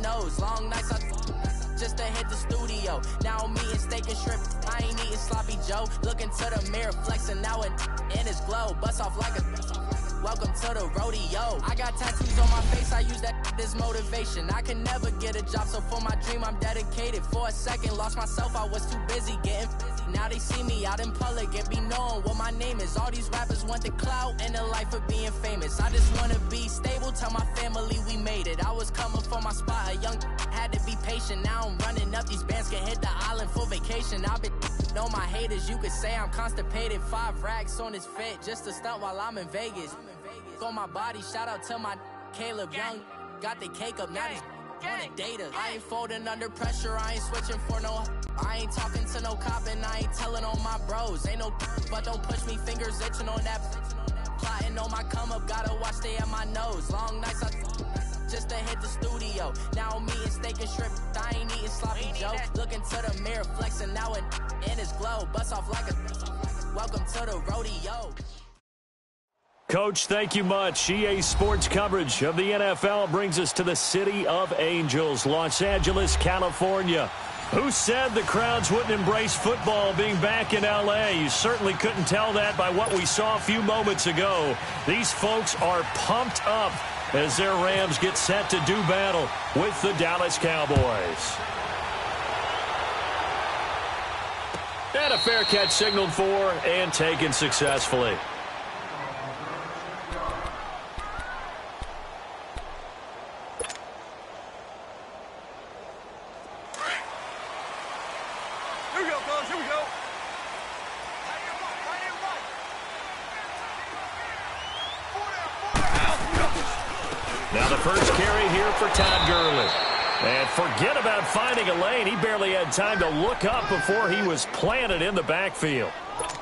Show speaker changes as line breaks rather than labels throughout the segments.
nose. Long nights just to hit the studio. Now I'm eating steak and shrimp. I ain't eating sloppy Joe. Looking to the mirror, flexing now and in his glow. Bust off like a welcome to the rodeo. I got tattoos on my face, I use that as motivation. I can never get a job, so for my dream I'm dedicated. For a second, lost myself, I was too busy getting busy. Now they see me out in public and be knowing what my name is. All these rappers want the clout and the life of being famous. I just wanna be stable, tell my family we made it. I was coming for my spot, a young had to be patient. Now I'm running up, these bands can hit the island for vacation. I've been on my haters, you could say I'm constipated. 5 racks on his fit, just to stunt while I'm in Vegas. On my body, shout out to my Caleb Young. Got the cake up, now he's on a data. I ain't folding under pressure, I ain't switching for no. I ain't talking to no cop and I ain't telling on my bros. Ain't no, but don't push me, fingers itching on that. Plotting on my come up, gotta watch stay at my nose. Long nights, just to hit the studio. Now I'm eating steak and shrimp, I ain't eating sloppy Joe. Looking to the mirror, flexing now and in his glow. Bust off like a welcome to the rodeo.
Coach, thank you much. EA Sports coverage of the NFL brings us to the City of Angels, Los Angeles, California. Who said the crowds wouldn't embrace football being back in L.A.? You certainly couldn't tell that by what we saw a few moments ago. These folks are pumped up as their Rams get set to do battle with the Dallas Cowboys. And a fair catch signaled for and taken successfully. Now the first carry here for Todd Gurley. And forget about finding a lane. He barely had time to look up before he was planted in the backfield.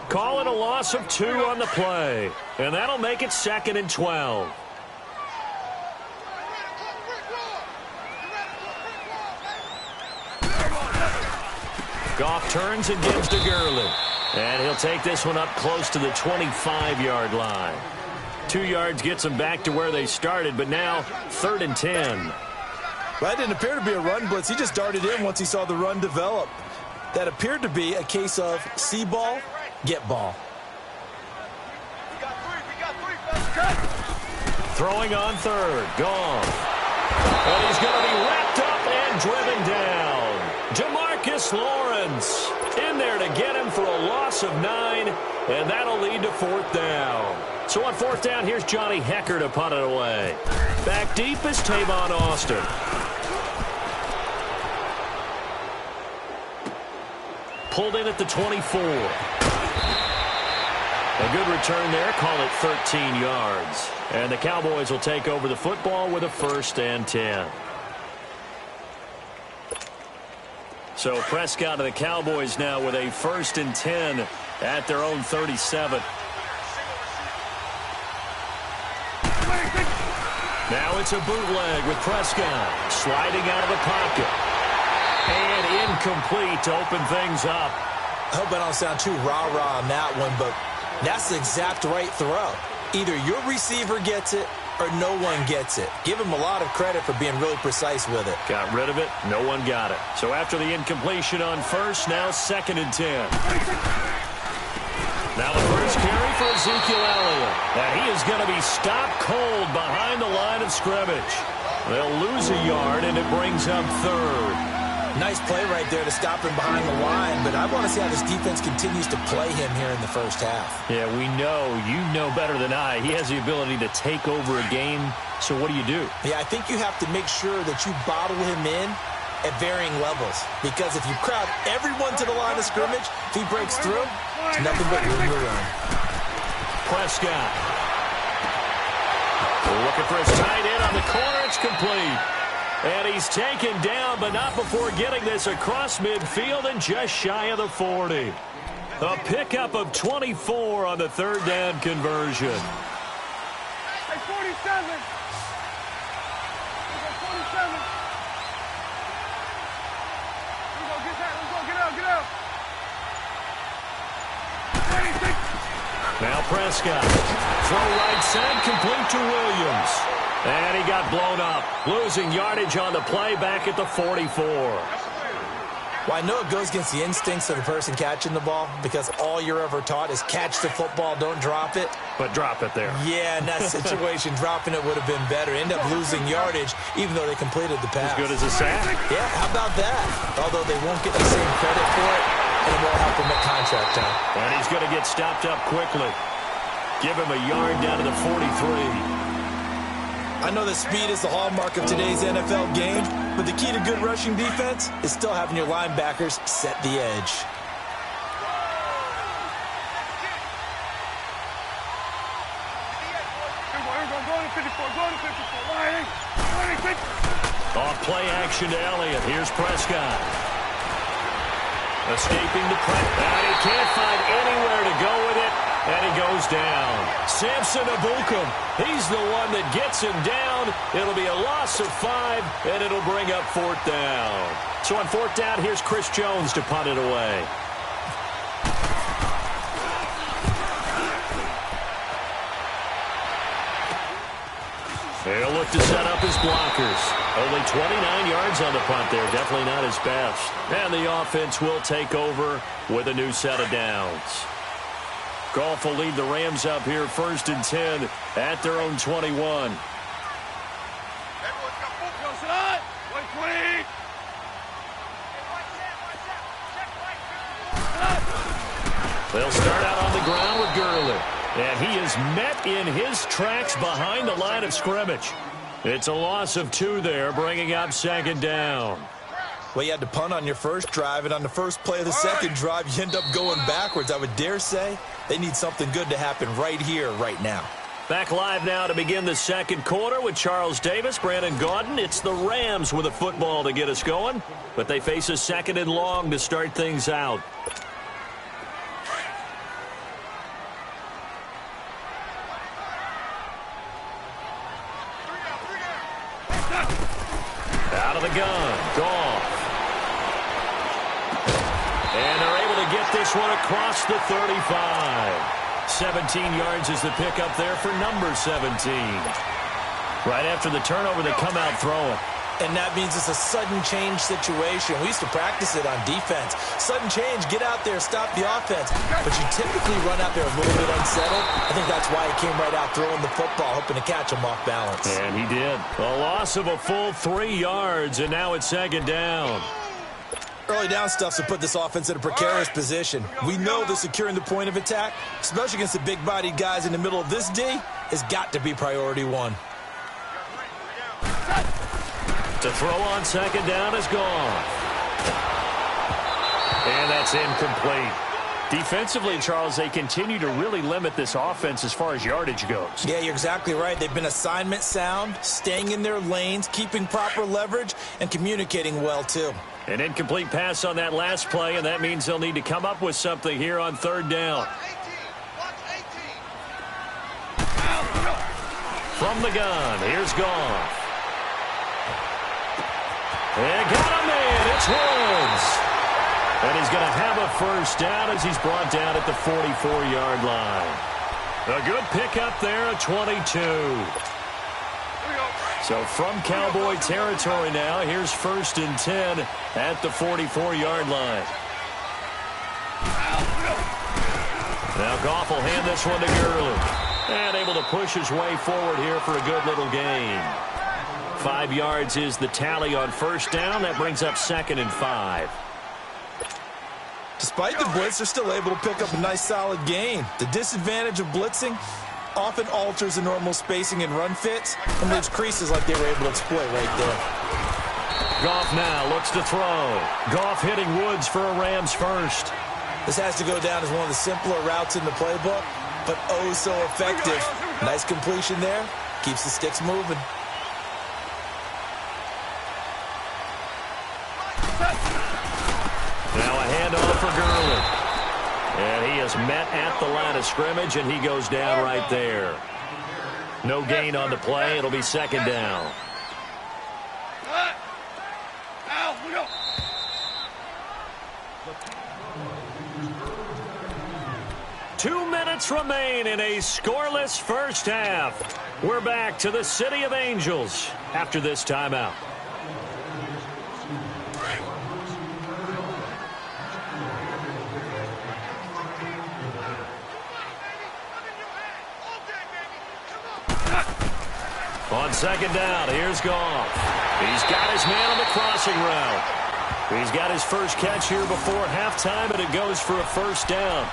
Call it a loss of 2 on the play. And that'll make it 2nd and 12. Goff turns and gives to Gurley. And he'll take this one up close to the 25-yard line. 2 yards gets them back to where they started, but now 3rd and 10.
Well, that didn't appear to be a run blitz. He just darted in once he saw the run develop. That appeared to be a case of see ball, get ball.
Throwing on 3rd, Goff. And he's going to be wrapped up and driven down. Demarcus Lawrence in there to get him for a loss of 9, and that'll lead to 4th down. So on 4th down, here's Johnny Hecker to punt it away. Back deep is Tavon Austin. Pulled in at the 24. A good return there, call it 13 yards. And the Cowboys will take over the football with a 1st and 10. So Prescott and the Cowboys now with a 1st and 10 at their own 37. Now it's a bootleg with Prescott sliding out of the pocket. And incomplete to open things up.
I hope I don't sound too rah-rah on that one, but that's the exact right throw. Either your receiver gets it or no one gets it. Give him a lot of credit for being really precise with it.
Got rid of it. No one got it. So after the incompletion on 1st, now 2nd and 10. Now the first carry for Ezekiel Elliott. And he is going to be stopped cold behind the line of scrimmage. They'll lose a yard, and it brings up 3rd.
Nice play right there to stop him behind the line, but I want to see how this defense continues to play him here in the first half.
Yeah, we know. You know better than I. He has the ability to take over a game, so what do you do?
Yeah, I think you have to make sure that you bottle him in at varying levels, because if you crowd everyone to the line of scrimmage, if he breaks through, it's nothing but room to run.
Prescott. Looking for his tight end on the corner. It's complete. And he's taken down, but not before getting this across midfield and just shy of the 40. A pickup of 24 on the 3rd down conversion.
Hey, 47. 47. Let's go, get that. Let's go, get out, get out. 26.
Now Prescott. Throw right side, complete to Williams. And he got blown up, losing yardage on the play back at the 44.
Well, I know it goes against the instincts of the person catching the ball because all you're ever taught is catch the football, don't drop it.
But drop it there.
Yeah, in that situation, dropping it would have been better. End up losing yardage, even though they completed the pass.
As good as a sack.
Yeah, how about that? Although they won't get the same credit for it, and it won't help him at contract time.
And he's going to get stopped up quickly. Give him a yard down to the 43.
I know that speed is the hallmark of today's NFL game, but the key to good rushing defense is still having your linebackers set the edge.
Off play action to Elliott. Here's Prescott. Escaping the pressure. And he can't find anywhere to go with it. And he goes down. Samson Ebukam, he's the one that gets him down. It'll be a loss of 5, and it'll bring up 4th down. So on 4th down, here's Chris Jones to punt it away. He'll look to set up his blockers. Only 29 yards on the punt there. Definitely not his best. And the offense will take over with a new set of downs. Goff will lead the Rams up here 1st and 10 at their own 21. They'll start out on the ground with Gurley. And he is met in his tracks behind the line of scrimmage. It's a loss of 2 there, bringing up 2nd down.
Well, you had to punt on your first drive, and on the first play of the second drive, you end up going backwards. I would dare say they need something good to happen right here, right now.
Back live now to begin the 2nd quarter with Charles Davis, Brandon Gaudin. It's the Rams with a football to get us going, but they face a 2nd and long to start things out. Out of the gun, Goff. And they're able to get this one across the 35. 17 yards is the pickup there for number 17. Right after the turnover, they come out throwing.
And that means it's a sudden change situation. We used to practice it on defense. Sudden change, get out there, stop the offense. But you typically run out there a little bit unsettled. I think that's why he came right out throwing the football, hoping to catch him off balance.
And he did. A loss of a full 3 yards, and now it's 2nd down.
Early down stuff to put this offense in a precarious position. We know that securing the point of attack, especially against the big-bodied guys in the middle of this D, has got to be priority 1.
To throw on 2nd down is gone. And that's incomplete. Defensively, Charles, they continue to really limit this offense as far as yardage goes.
Yeah, you're exactly right. They've been assignment sound, staying in their lanes, keeping proper leverage, and communicating well, too.
An incomplete pass on that last play, and that means they'll need to come up with something here on 3rd down. From the gun, here's Goff. And got him in. It's Woods. And he's going to have a 1st down as he's brought down at the 44-yard line. A good pickup there at 22. So from Cowboy territory now, here's 1st and 10 at the 44-yard line. Now Goff will hand this one to Gurley. And able to push his way forward here for a good little gain. 5 yards is the tally on 1st down. That brings up 2nd and 5.
Despite the blitz, they're still able to pick up a nice solid gain. The disadvantage of blitzing often alters the normal spacing and run fits and leaves creases like they were able to exploit right there.
Goff now looks to throw. Goff hitting Woods for a Rams 1st.
This has to go down as one of the simpler routes in the playbook, but oh so effective. Nice completion there. Keeps the sticks moving.
Now a handoff for Gurley. And he is met at the line of scrimmage, and he goes down right there. No gain on the play. It'll be 2nd down. 2 minutes minutes remain in a scoreless first half. We're back to the City of Angels after this timeout. On second down, here's Goff. He's got his man on the crossing route. He's got his first catch here before halftime, and it goes for a first down.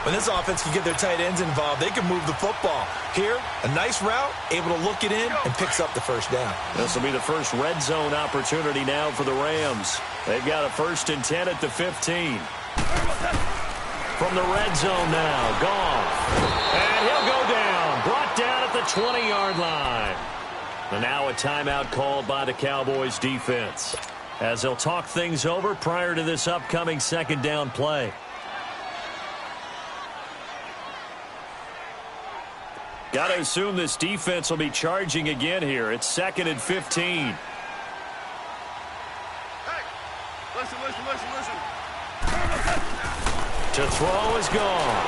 When this offense can get their tight ends involved, they can move the football. Here, a nice route, able to look it in, and picks up the first down.
This will be the first red zone opportunity now for the Rams. They've got a 1st and 10 at the 15. From the red zone now, Goff. And he'll go down. Brought down at the 20-yard line. And now a timeout called by the Cowboys defense, as they'll talk things over prior to this upcoming second down play. Got to assume this defense will be charging again here. It's 2nd and 15.
Hey, listen.
To throw is gone.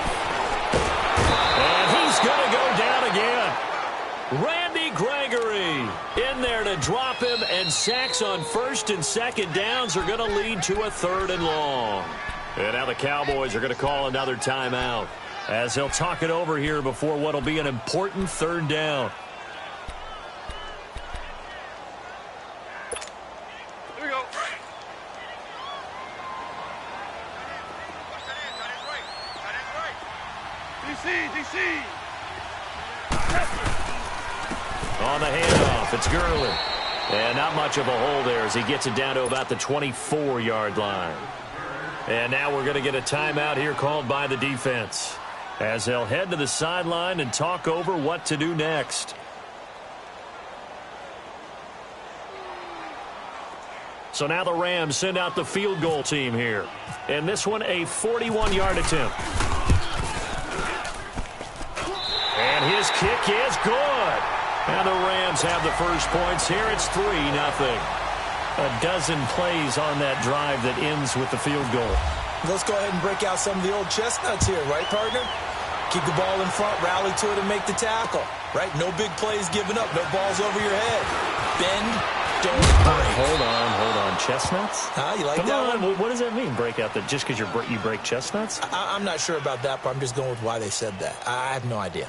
And he's going to go down again. Randy Gregory in there to drop him, and sacks on 1st and 2nd downs are going to lead to a 3rd and long. And now the Cowboys are going to call another timeout, as they'll talk it over here before what will be an important 3rd down.
Here we go. DC.
On the handoff, it's Gurley. And not much of a hole there as he gets it down to about the 24-yard line. And now we're going to get a timeout here called by the defense, as they'll head to the sideline and talk over what to do next. So now the Rams send out the field goal team here. And this one, a 41-yard attempt. And his kick is good. And the Rams have the first points here. It's 3-0. A dozen plays on that drive that ends with the field goal.
Let's go ahead and break out some of the old chestnuts here, right, partner? Keep the ball in front, rally to it, and make the tackle, right? No big plays given up, no balls over your head. Bend, don't break.
Hold on. Chestnuts?
You like
Come
that
on.
one?
What does that mean, break out? That just because you break chestnuts?
I'm not sure about that, but I'm just going with why they said that. I have no idea.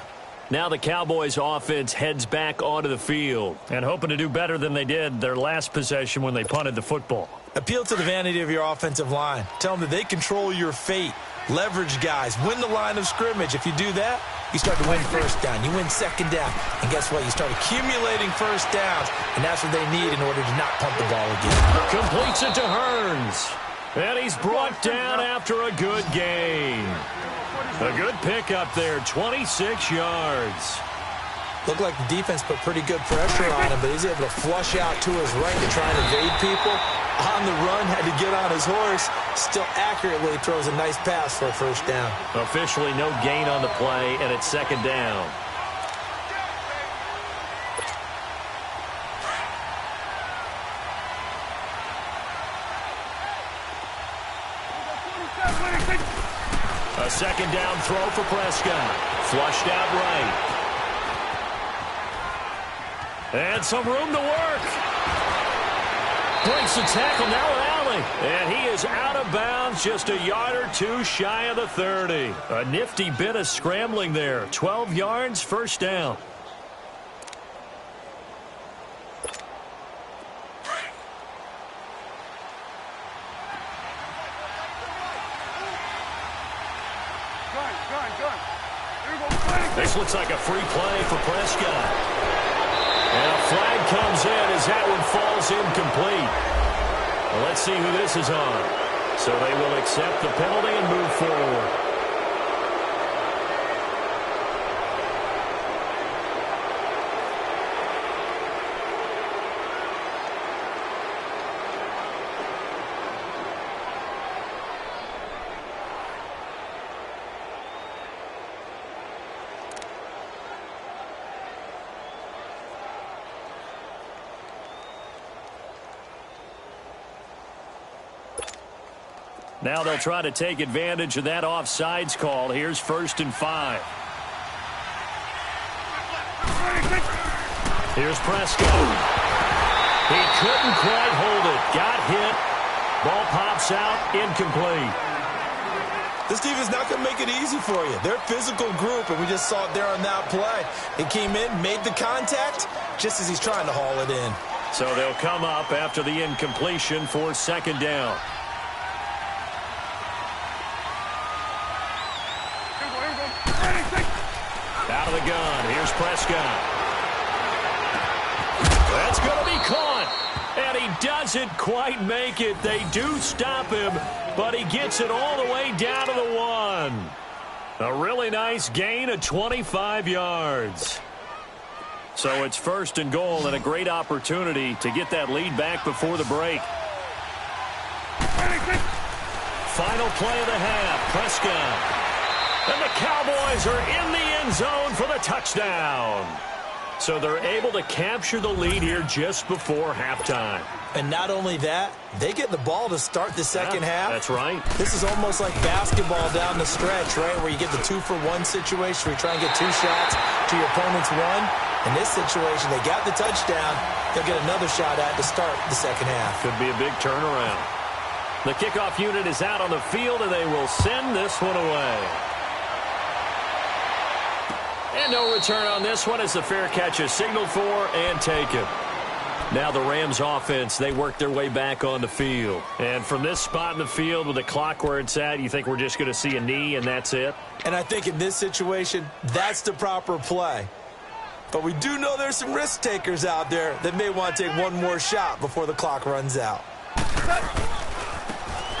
Now the Cowboys offense heads back onto the field and hoping to do better than they did their last possession when they punted the football.
Appeal to the vanity of your offensive line. Tell them that they control your fate. Leverage guys. Win the line of scrimmage. If you do that, you start to win first down. You win second down. And guess what? You start accumulating first downs. And that's what they need in order to not punt the ball again.
Completes it to Hearns. And he's brought down after a good gain. A good pickup there, 26 yards.
Looked like the defense put pretty good pressure on him, but he's able to flush out to his right to try and evade people. On the run, had to get on his horse. Still accurately throws a nice pass for a first down.
Officially no gain on the play, and it's second down. A second down throw for Prescott. Flushed out right. And some room to work. Breaks the tackle, now rally. And he is out of bounds, just a yard or two shy of the 30. A nifty bit of scrambling there. 12 yards, first down. This looks like a free play for Prescott. And a flag comes in as that one falls incomplete. Well, let's see who this is on. So they will accept the penalty and move forward. Now they'll try to take advantage of that offsides call. Here's 1st and 5. Here's Prescott. He couldn't quite hold it. Got hit. Ball pops out. Incomplete.
This defense is not going to make it easy for you. They're a physical group, and we just saw it there on that play. He came in, made the contact, just as he's trying to haul it in.
So they'll come up after the incompletion for 2nd down. Out of the gun. Here's Prescott. That's going to be caught. And he doesn't quite make it. They do stop him, but he gets it all the way down to the 1. A really nice gain of 25 yards. So it's 1st and goal and a great opportunity to get that lead back before the break. Final play of the half. Prescott. And the Cowboys are in the end zone for the touchdown. So they're able to capture the lead here just before halftime.
And not only that, they get the ball to start the second half.
That's right.
This is almost like basketball down the stretch, right, where you get the 2-for-1 situation where you try and get 2 shots to your opponent's 1. In this situation, they got the touchdown. They'll get another shot at to start the second half.
Could be a big turnaround. The kickoff unit is out on the field, and they will send this one away. And no return on this one as the fair catch is signaled for and taken. Now the Rams offense, they work their way back on the field. And from this spot in the field with the clock where it's at, you think we're just going to see a knee and that's it?
And I think in this situation, that's the proper play. But we do know there's some risk takers out there that may want to take one more shot before the clock runs out.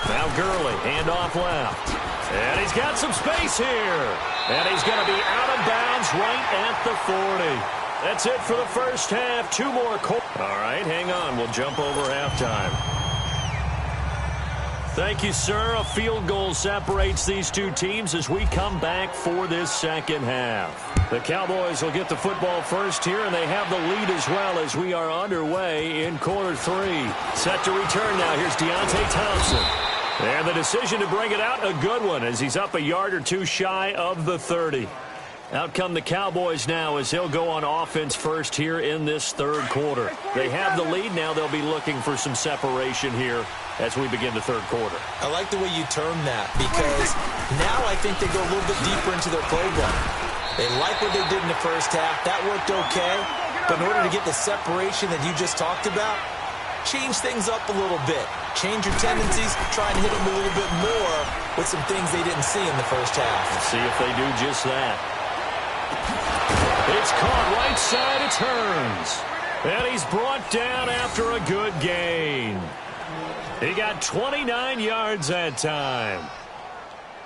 Now Gurley, handoff left. And he's got some space here. And he's going to be out of bounds right at the 40. That's it for the first half. 2 more quarters. All right, hang on. We'll jump over halftime. Thank you, sir. A field goal separates these two teams as we come back for this second half. The Cowboys will get the football first here, and they have the lead as well as we are underway in quarter 3. Set to return now. Here's Deontay Thompson. And the decision to bring it out, a good one, as he's up a yard or 2 shy of the 30. Out come the Cowboys now as he'll go on offense first here in this 3rd quarter. They have the lead. Now they'll be looking for some separation here as we begin the 3rd quarter.
I like the way you term that because now I think they go a little bit deeper into their playbook. They like what they did in the first half. That worked okay. But in order to get the separation that you just talked about, change things up a little bit. Change your tendencies, try and hit them a little bit more with some things they didn't see in the first half.
Let's see if they do just that. It's caught right side, it turns. And he's brought down after a good gain. He got 29 yards that time.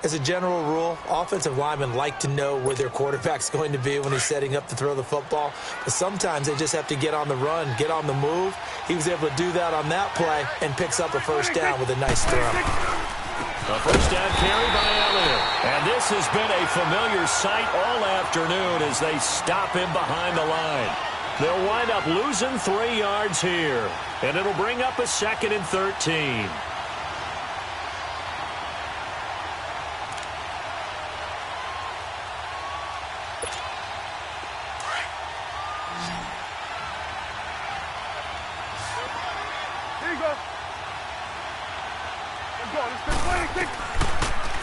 As a general rule, offensive linemen like to know where their quarterback's going to be when he's setting up to throw the football. But sometimes they just have to get on the run, get on the move. He was able to do that on that play and picks up a first down with a nice throw.
A first down carry by Elliott. And this has been a familiar sight all afternoon as they stop him behind the line. They'll wind up losing 3 yards here. And it'll bring up a 2nd and 13.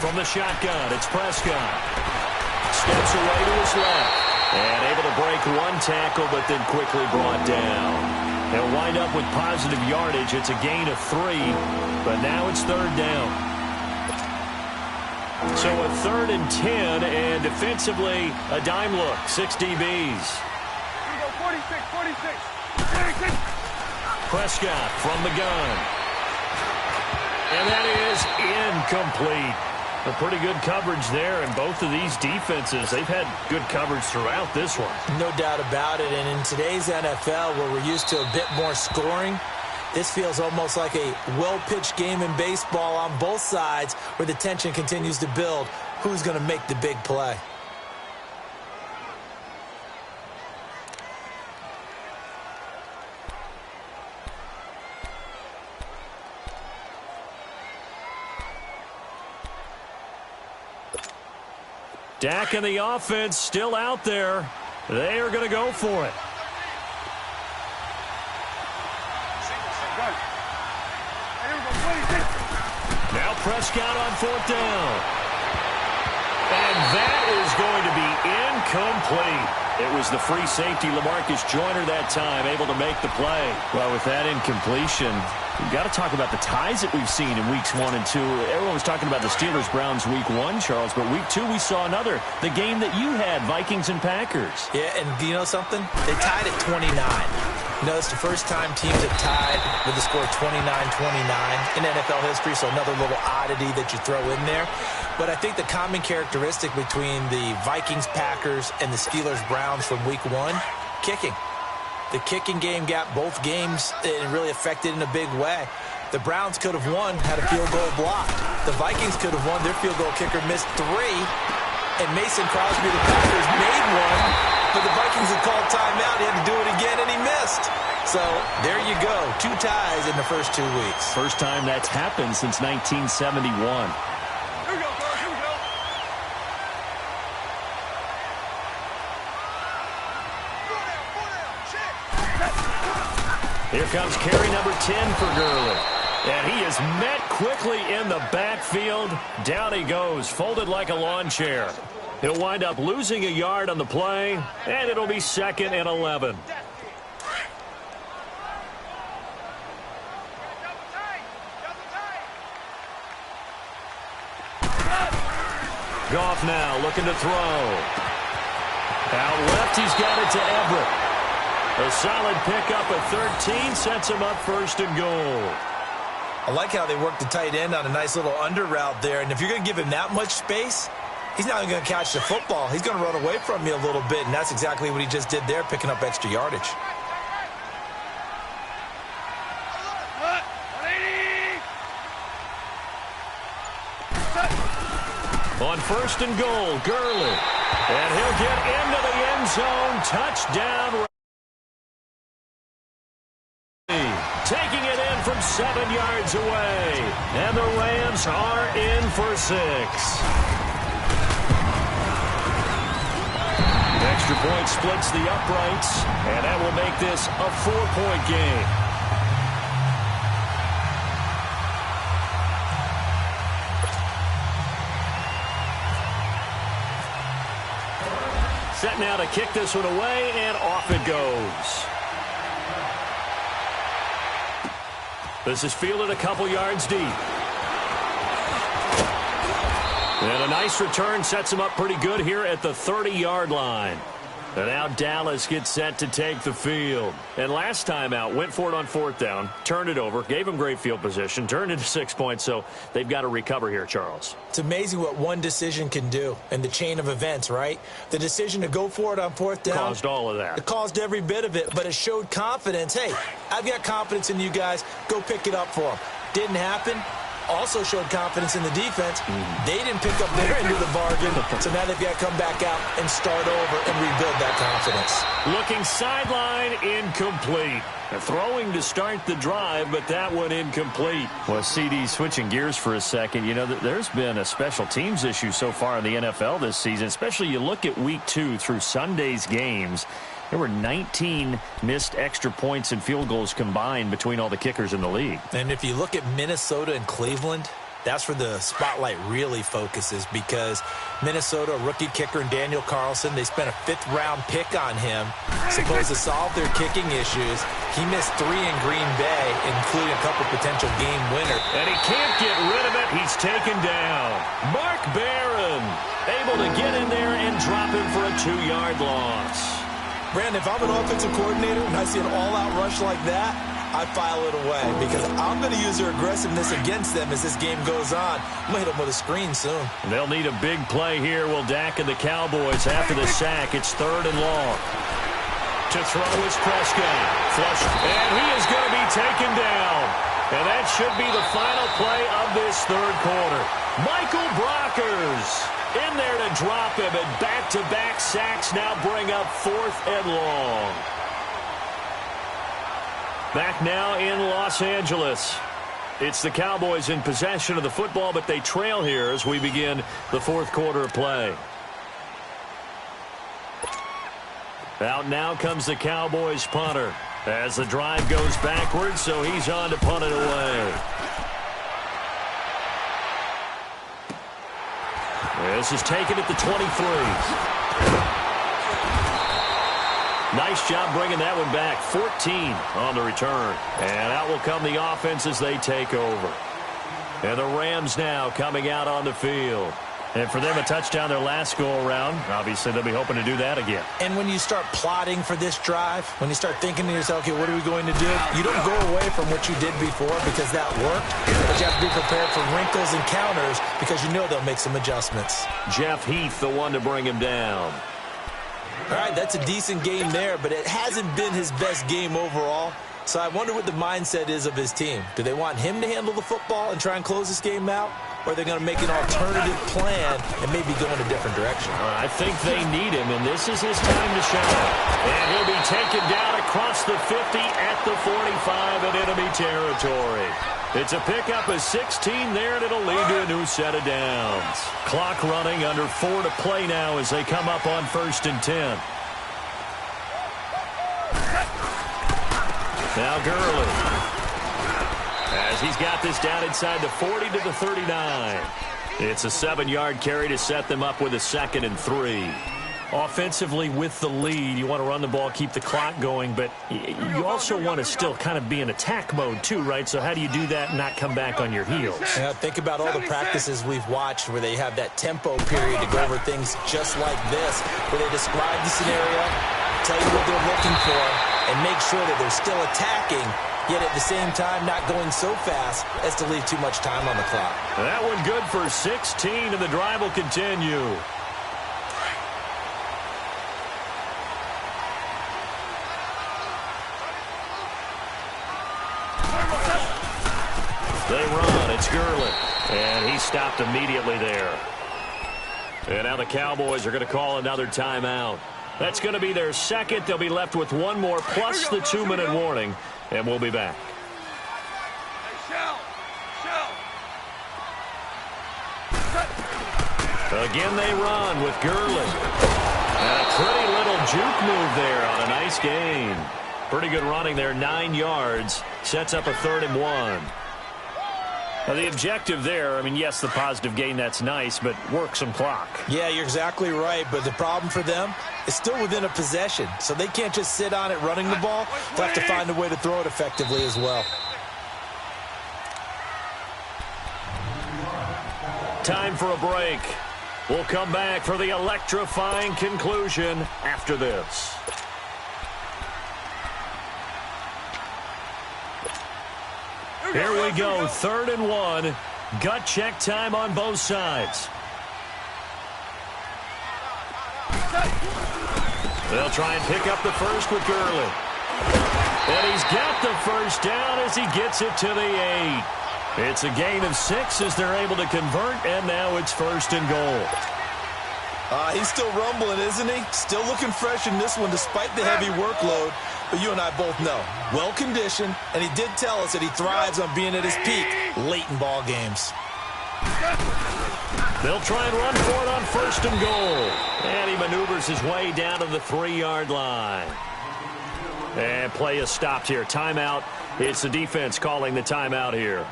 From the shotgun, it's Prescott. Steps away to his left. And able to break 1 tackle, but then quickly brought down. They'll wind up with positive yardage. It's a gain of 3, but now it's 3rd down. So a 3rd and 10, and defensively, a dime look. 6 DBs.
Here we go, 46.
Prescott from the gun. And that is incomplete. A pretty good coverage there, and both of these defenses, they've had good coverage throughout this one.
No doubt about it, and in today's NFL, where we're used to a bit more scoring, this feels almost like a well-pitched game in baseball on both sides where the tension continues to build. Who's going to make the big play?
Dak and the offense still out there. They are going to go for it. Now Prescott on 4th down. And that is going to be incomplete. It was the free safety, LaMarcus Joyner, that time, able to make the play. Well, with that incompletion, we've got to talk about the ties that we've seen in weeks 1 and 2. Everyone was talking about the Steelers-Browns week 1, Charles, but week 2 we saw another. The game that you had, Vikings and Packers.
Yeah, and you know something? They tied at 29. You know, it's the first time teams have tied with the score 29-29 in NFL history, so another little oddity that you throw in there. But I think the common characteristic between the Vikings, Packers, and the Steelers-Browns from week 1, kicking. The kicking game got both games and really affected in a big way. The Browns could have won had a field goal blocked. The Vikings could have won. Their field goal kicker missed 3. And Mason Crosby, the Packers, made 1. But the Vikings had called timeout. He had to do it again, and he missed. So there you go. 2 ties in the first 2 weeks.
First time that's happened since 1971.
Here we go, girl. Here we go.
Here comes carry number 10 for Gurley. And he is met quickly in the backfield. Down he goes, folded like a lawn chair. He'll wind up losing a yard on the play, and it'll be 2nd and 11. Goff now looking to throw. Out left, he's got it to Everett. A solid pickup at 13 sets him up 1st and goal.
I like how they work the tight end on a nice little under route there. And if you're going to give him that much space, he's not even going to catch the football. He's going to run away from you a little bit, and that's exactly what he just did there, picking up extra yardage.
On 1st and goal, Gurley. And he'll get into the end zone. Touchdown. Taking it in from 7 yards away. And the Rams are in for 6. Extra point splits the uprights, and that will make this a 4-point game. Set now to kick this one away, and off it goes. This is fielded a couple yards deep. And a nice return sets him up pretty good here at the 30-yard line. And now Dallas gets set to take the field. And last time out, went for it on 4th down, turned it over, gave him great field position, turned it to 6 points, so they've got to recover here, Charles.
It's amazing what one decision can do in the chain of events, right? The decision to go for it on 4th down.
Caused all of that.
It caused every bit of it, but it showed confidence. Hey, I've got confidence in you guys. Go pick it up for them. Didn't happen. Also showed confidence in the defense. They didn't pick up their end of the bargain, so now they've got to come back out and start over and rebuild that confidence.
Looking sideline, incomplete. Throwing to start the drive, but that one incomplete. Well, CD, switching gears for a second, you know, there's been a special teams issue so far in the NFL this season, especially you look at week 2 through Sunday's games. There were 19 missed extra points and field goals combined between all the kickers in the league.
And if you look at Minnesota and Cleveland, that's where the spotlight really focuses, because Minnesota, rookie kicker and Daniel Carlson, they spent a 5th-round pick on him, supposed to solve their kicking issues. He missed 3 in Green Bay, including a couple potential game winners.
And he can't get rid of it. He's taken down. Mark Barron able to get in there and drop him for a 2-yard loss.
Brandon, if I'm an offensive coordinator and I see an all-out rush like that, I file it away, because I'm going to use their aggressiveness against them as this game goes on. I'm going to hit them with a screen soon.
They'll need a big play here. Will Dak and the Cowboys after the sack. It's 3rd and long. To throw is Prescott. Flush. And he is going to be taken down. And that should be the final play of this 3rd quarter. Michael Brockers in there to drop him, and back-to-back sacks now bring up 4th and long. Back now in Los Angeles. It's the Cowboys in possession of the football, but they trail here as we begin the 4th quarter of play. Out now comes the Cowboys punter as the drive goes backwards, so he's on to punt it away. This is taken at the 23. Nice job bringing that one back. 14 on the return. And out will come the offense as they take over. And the Rams now coming out on the field. And for them, a touchdown their last go-around. Obviously, they'll be hoping to do that again.
And when you start plotting for this drive, when you start thinking to yourself, okay, what are we going to do? You don't go away from what you did before because that worked. But you have to be prepared for wrinkles and counters because you know they'll make some adjustments.
Jeff Heath, the one to bring him down.
All right, that's a decent game there, but it hasn't been his best game overall. So I wonder what the mindset is of his team. Do they want him to handle the football and try and close this game out? Or are they going to make an alternative plan and maybe go in a different direction?
I think they need him, and this is his time to shine. And he'll be taken down across the 50 at the 45 in enemy territory. It's a pickup of 16 there, and it'll lead to a new set of downs. Clock running, under 4 to play now as they come up on 1st and 10. Now Gurley, as he's got this down inside the 40 to the 39. It's a 7-yard carry to set them up with a 2nd and 3. Offensively with the lead, you want to run the ball, keep the clock going, but you also want to still kind of be in attack mode too, right? So how do you do that and not come back on your heels?
Yeah, think about all the practices we've watched where they have that tempo period to go over things just like this, where they describe the scenario, tell you what they're looking for, and make sure that they're still attacking, yet at the same time not going so fast as to leave too much time on the clock.
That one good for 16, and the drive will continue. They run. It's Gurley. And he stopped immediately there. And now the Cowboys are going to call another timeout. That's going to be their second. They'll be left with one more plus the 2-minute warning. And we'll be back. Again they run with Gurley. And a pretty little juke move there on a nice gain. Pretty good running there, 9 yards. Sets up a 3rd and 1. Now, the objective there, I mean, yes, the positive gain, that's nice, but work some clock.
Yeah, you're exactly right, but the problem for them is still within a possession, so they can't just sit on it running the ball. They'll have to find a way to throw it effectively as well.
Time for a break. We'll come back for the electrifying conclusion after this. Here we go, 3rd and 1. Gut check time on both sides. They'll try and pick up the first with Gurley. And he's got the first down as he gets it to the 8. It's a gain of 6 as they're able to convert, and now it's 1st and goal.
He's still rumbling, isn't he? Still looking fresh in this one despite the heavy workload. But you and I both know, well-conditioned, and he did tell us that he thrives on being at his peak late in ball games.
They'll try and run for it on 1st and goal. And he maneuvers his way down to the 3-yard line. And play is stopped here. Timeout. It's the defense calling the timeout here,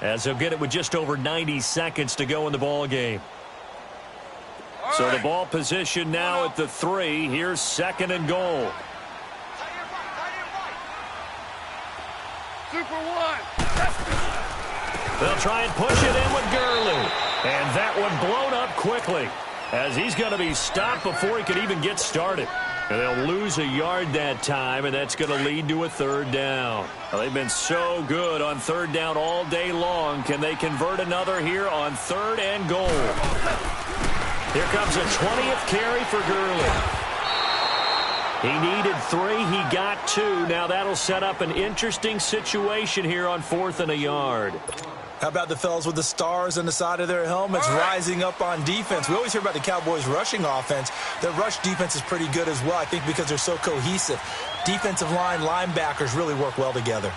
as they'll get it with just over 90 seconds to go in the ball game. So the ball position now at the 3. Here's 2nd and goal.
Super one.
They'll try and push it in with Gurley. And that one blown up quickly, as he's going to be stopped before he could even get started. And they'll lose a yard that time, and that's going to lead to a 3rd down. Well, they've been so good on 3rd down all day long. Can they convert another here on 3rd and goal? Here comes a 20th carry for Gurley. He needed 3. He got 2. Now that'll set up an interesting situation here on 4th and a yard.
How about the fellas with the stars on the side of their helmets rising up on defense? We always hear about the Cowboys' rushing offense. Their rush defense is pretty good as well, I think, because they're so cohesive. Defensive line, linebackers really work well together.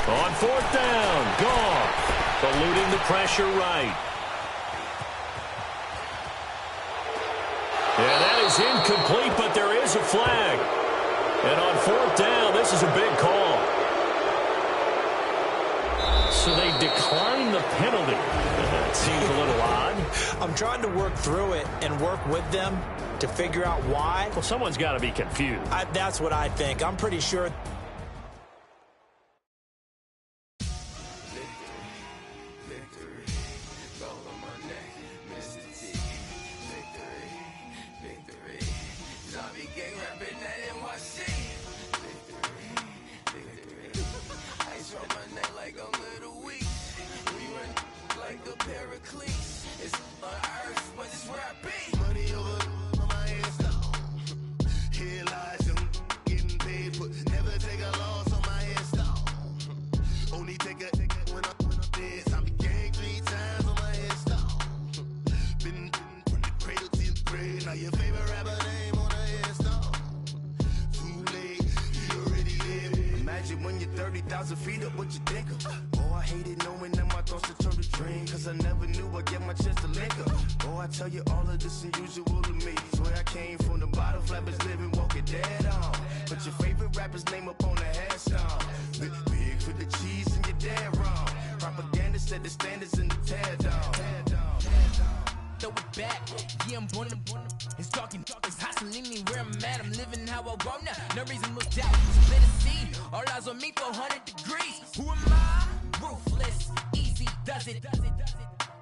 On fourth down, Goff eluding the pressure right. And that is incomplete, but there is a flag. And on fourth down, this is a big call. So they decline the penalty. That seems a little odd.
I'm trying to work through it and work with them to figure out why.
Well, someone's got to be confused.
That's what I think. I'm pretty sure.
When you're 30,000 feet up, what you think of? Oh, I hated knowing that my thoughts would turn to dream, cause I never knew I'd get my chance to link up. Oh, I tell you all of this unusual to me. Swear I came from the bottom, flappers living, walking dead on. Put your favorite rapper's name up on the headstone. Big for the cheese and you're dead wrong. Propaganda set the standards in the tear down.
Throw it back, yeah, I'm born to it's talking, it's hustling me where I'm at. I'm living how I want now. No reason to look down, split a seed. All eyes on me, 400 degrees. Who am I? Ruthless, easy, does it.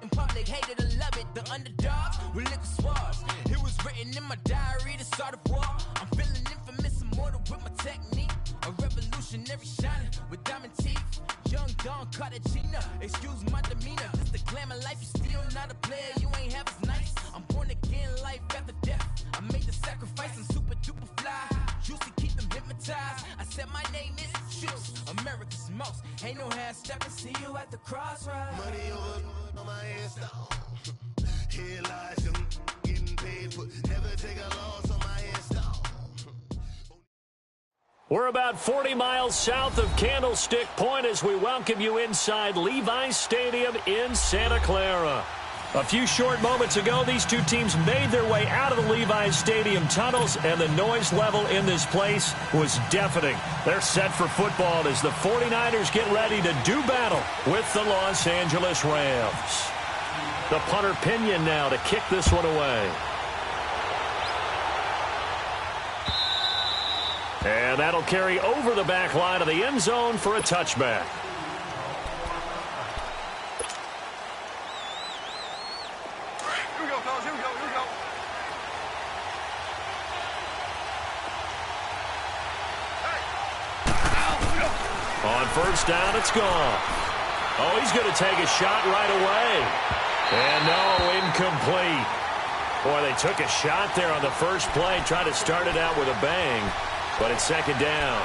In public, hated to love it. The underdogs with liquor swabs. It was written in my diary to start a war. I'm feeling infamous, immortal with my technique. A revolutionary shining with diamond teeth. Young Don Cartagena, excuse my demeanor. This the glamour life, you still not a player, you ain't half as nice. I'm born again, life after death. I made the sacrifice, I'm super duper fly. Juicy, keep them hypnotized. I said my name is Juice, America's most. Ain't no half stepping, see you at the crossroads.
Money over on my headstone. Here lies young, getting paid for. Never take a loss on my headstone.
We're about 40 miles south of Candlestick Point as we welcome you inside Levi's Stadium in Santa Clara. A few short moments ago, these two teams made their way out of the Levi's Stadium tunnels, and the noise level in this place was deafening. They're set for football as the 49ers get ready to do battle with the Los Angeles Rams. The punter Pinion now to kick this one away. And that'll carry over the back line of the end zone for a touchback.
Here we go, fellas. Here we go. Here we go.
On first down, it's gone. Oh, he's going to take a shot right away. And no, incomplete. Boy, they took a shot there on the first play, tried to start it out with a bang. But it's second down.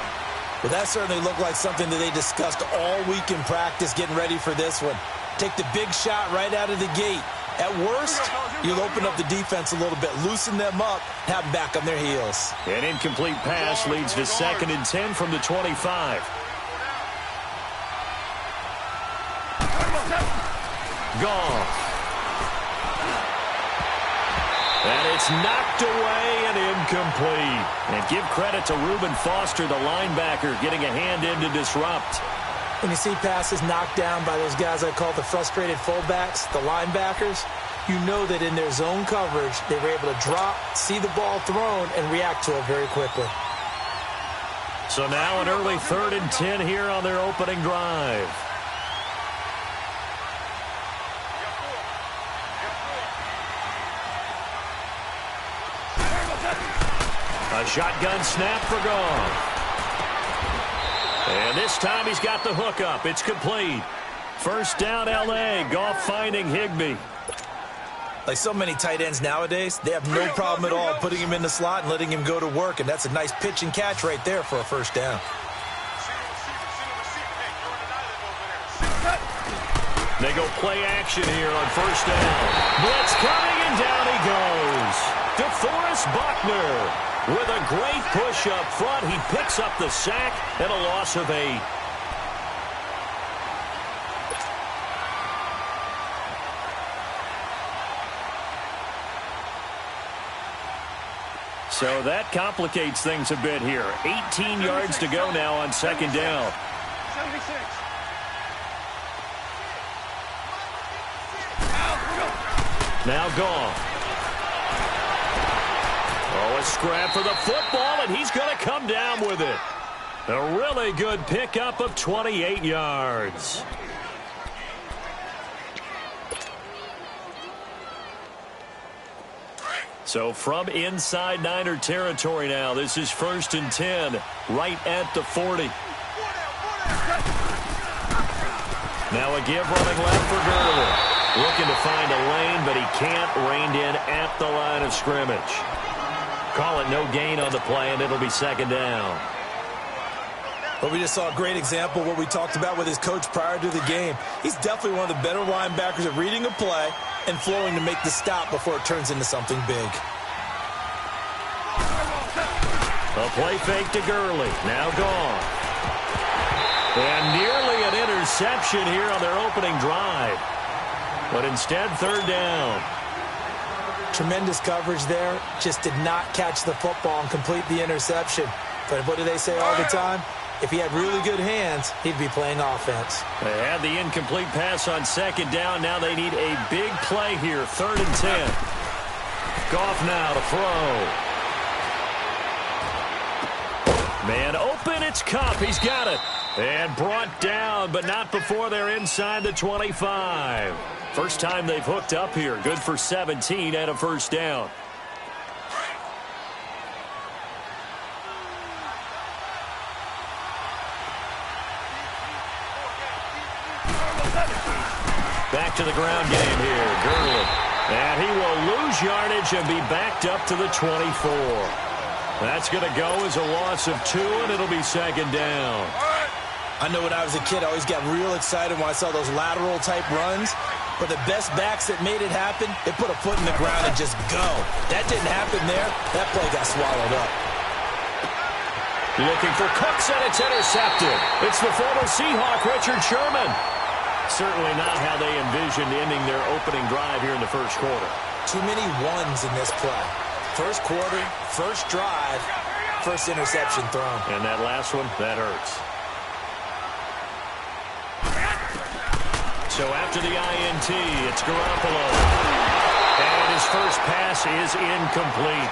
Well, that certainly looked like something that they discussed all week in practice getting ready for this one. Take the big shot right out of the gate. At worst, you'll open up the defense a little bit, loosen them up, have them back on their heels.
An incomplete pass leads to 2nd and 10 from the 25. Gone. And it's knocked away and incomplete. And give credit to Reuben Foster, the linebacker, getting a hand in to disrupt.
When you see passes knocked down by those guys I call the frustrated fullbacks, the linebackers, you know that in their zone coverage, they were able to drop, see the ball thrown, and react to it very quickly.
So now an early 3rd and 10 here on their opening drive. A shotgun snap for Goff. And this time he's got the hook up. It's complete. First down, L.A. Goff finding Higbee.
Like so many tight ends nowadays, they have no problem at all putting him in the slot and letting him go to work. And that's a nice pitch and catch right there for a first down.
They go play action here on first down. Blitz coming, and down he goes. DeForest Buckner with a great push up front. He picks up the sack and a loss of 8. So that complicates things a bit here. 18 yards to go now on second down.
76.
Now gone. Oh, a scrap for the football, and he's going to come down with it. A really good pickup of 28 yards. So from inside Niner territory now, this is 1st and 10, right at the 40. Now a give running left for Gurley. Looking to find a lane, but he can't. Reined in at the line of scrimmage. Call it no gain on the play, and it'll be second down.
But we just saw a great example of what we talked about with his coach prior to the game. He's definitely one of the better linebackers at reading a play and flowing to make the stop before it turns into something big.
A play fake to Gurley. Now gone. And nearly an interception here on their opening drive. But instead, third down.
Tremendous coverage there. Just did not catch the football and complete the interception. But what do they say all the time? If he had really good hands, he'd be playing offense.
They had the incomplete pass on second down. Now they need a big play here. 3rd and 10. Goff now to throw. Man open, it's Kupp. He's got it. And brought down, but not before they're inside the 25. First time they've hooked up here. Good for 17 and a first down. Back to the ground game here. Gurley. And he will lose yardage and be backed up to the 24. That's going to go as a loss of 2, and it'll be second down.
I know when I was a kid, I always got real excited when I saw those lateral-type runs. But the best backs that made it happen, they put a foot in the ground and just go. That didn't happen there. That play got swallowed up.
Looking for Cooks, and it's intercepted. It's the former Seahawk, Richard Sherman. Certainly not how they envisioned ending their opening drive here in the first quarter.
Too many ones in this play. First quarter, first drive, first interception thrown.
And that last one, that hurts. So after the INT, it's Garoppolo. And his first pass is incomplete.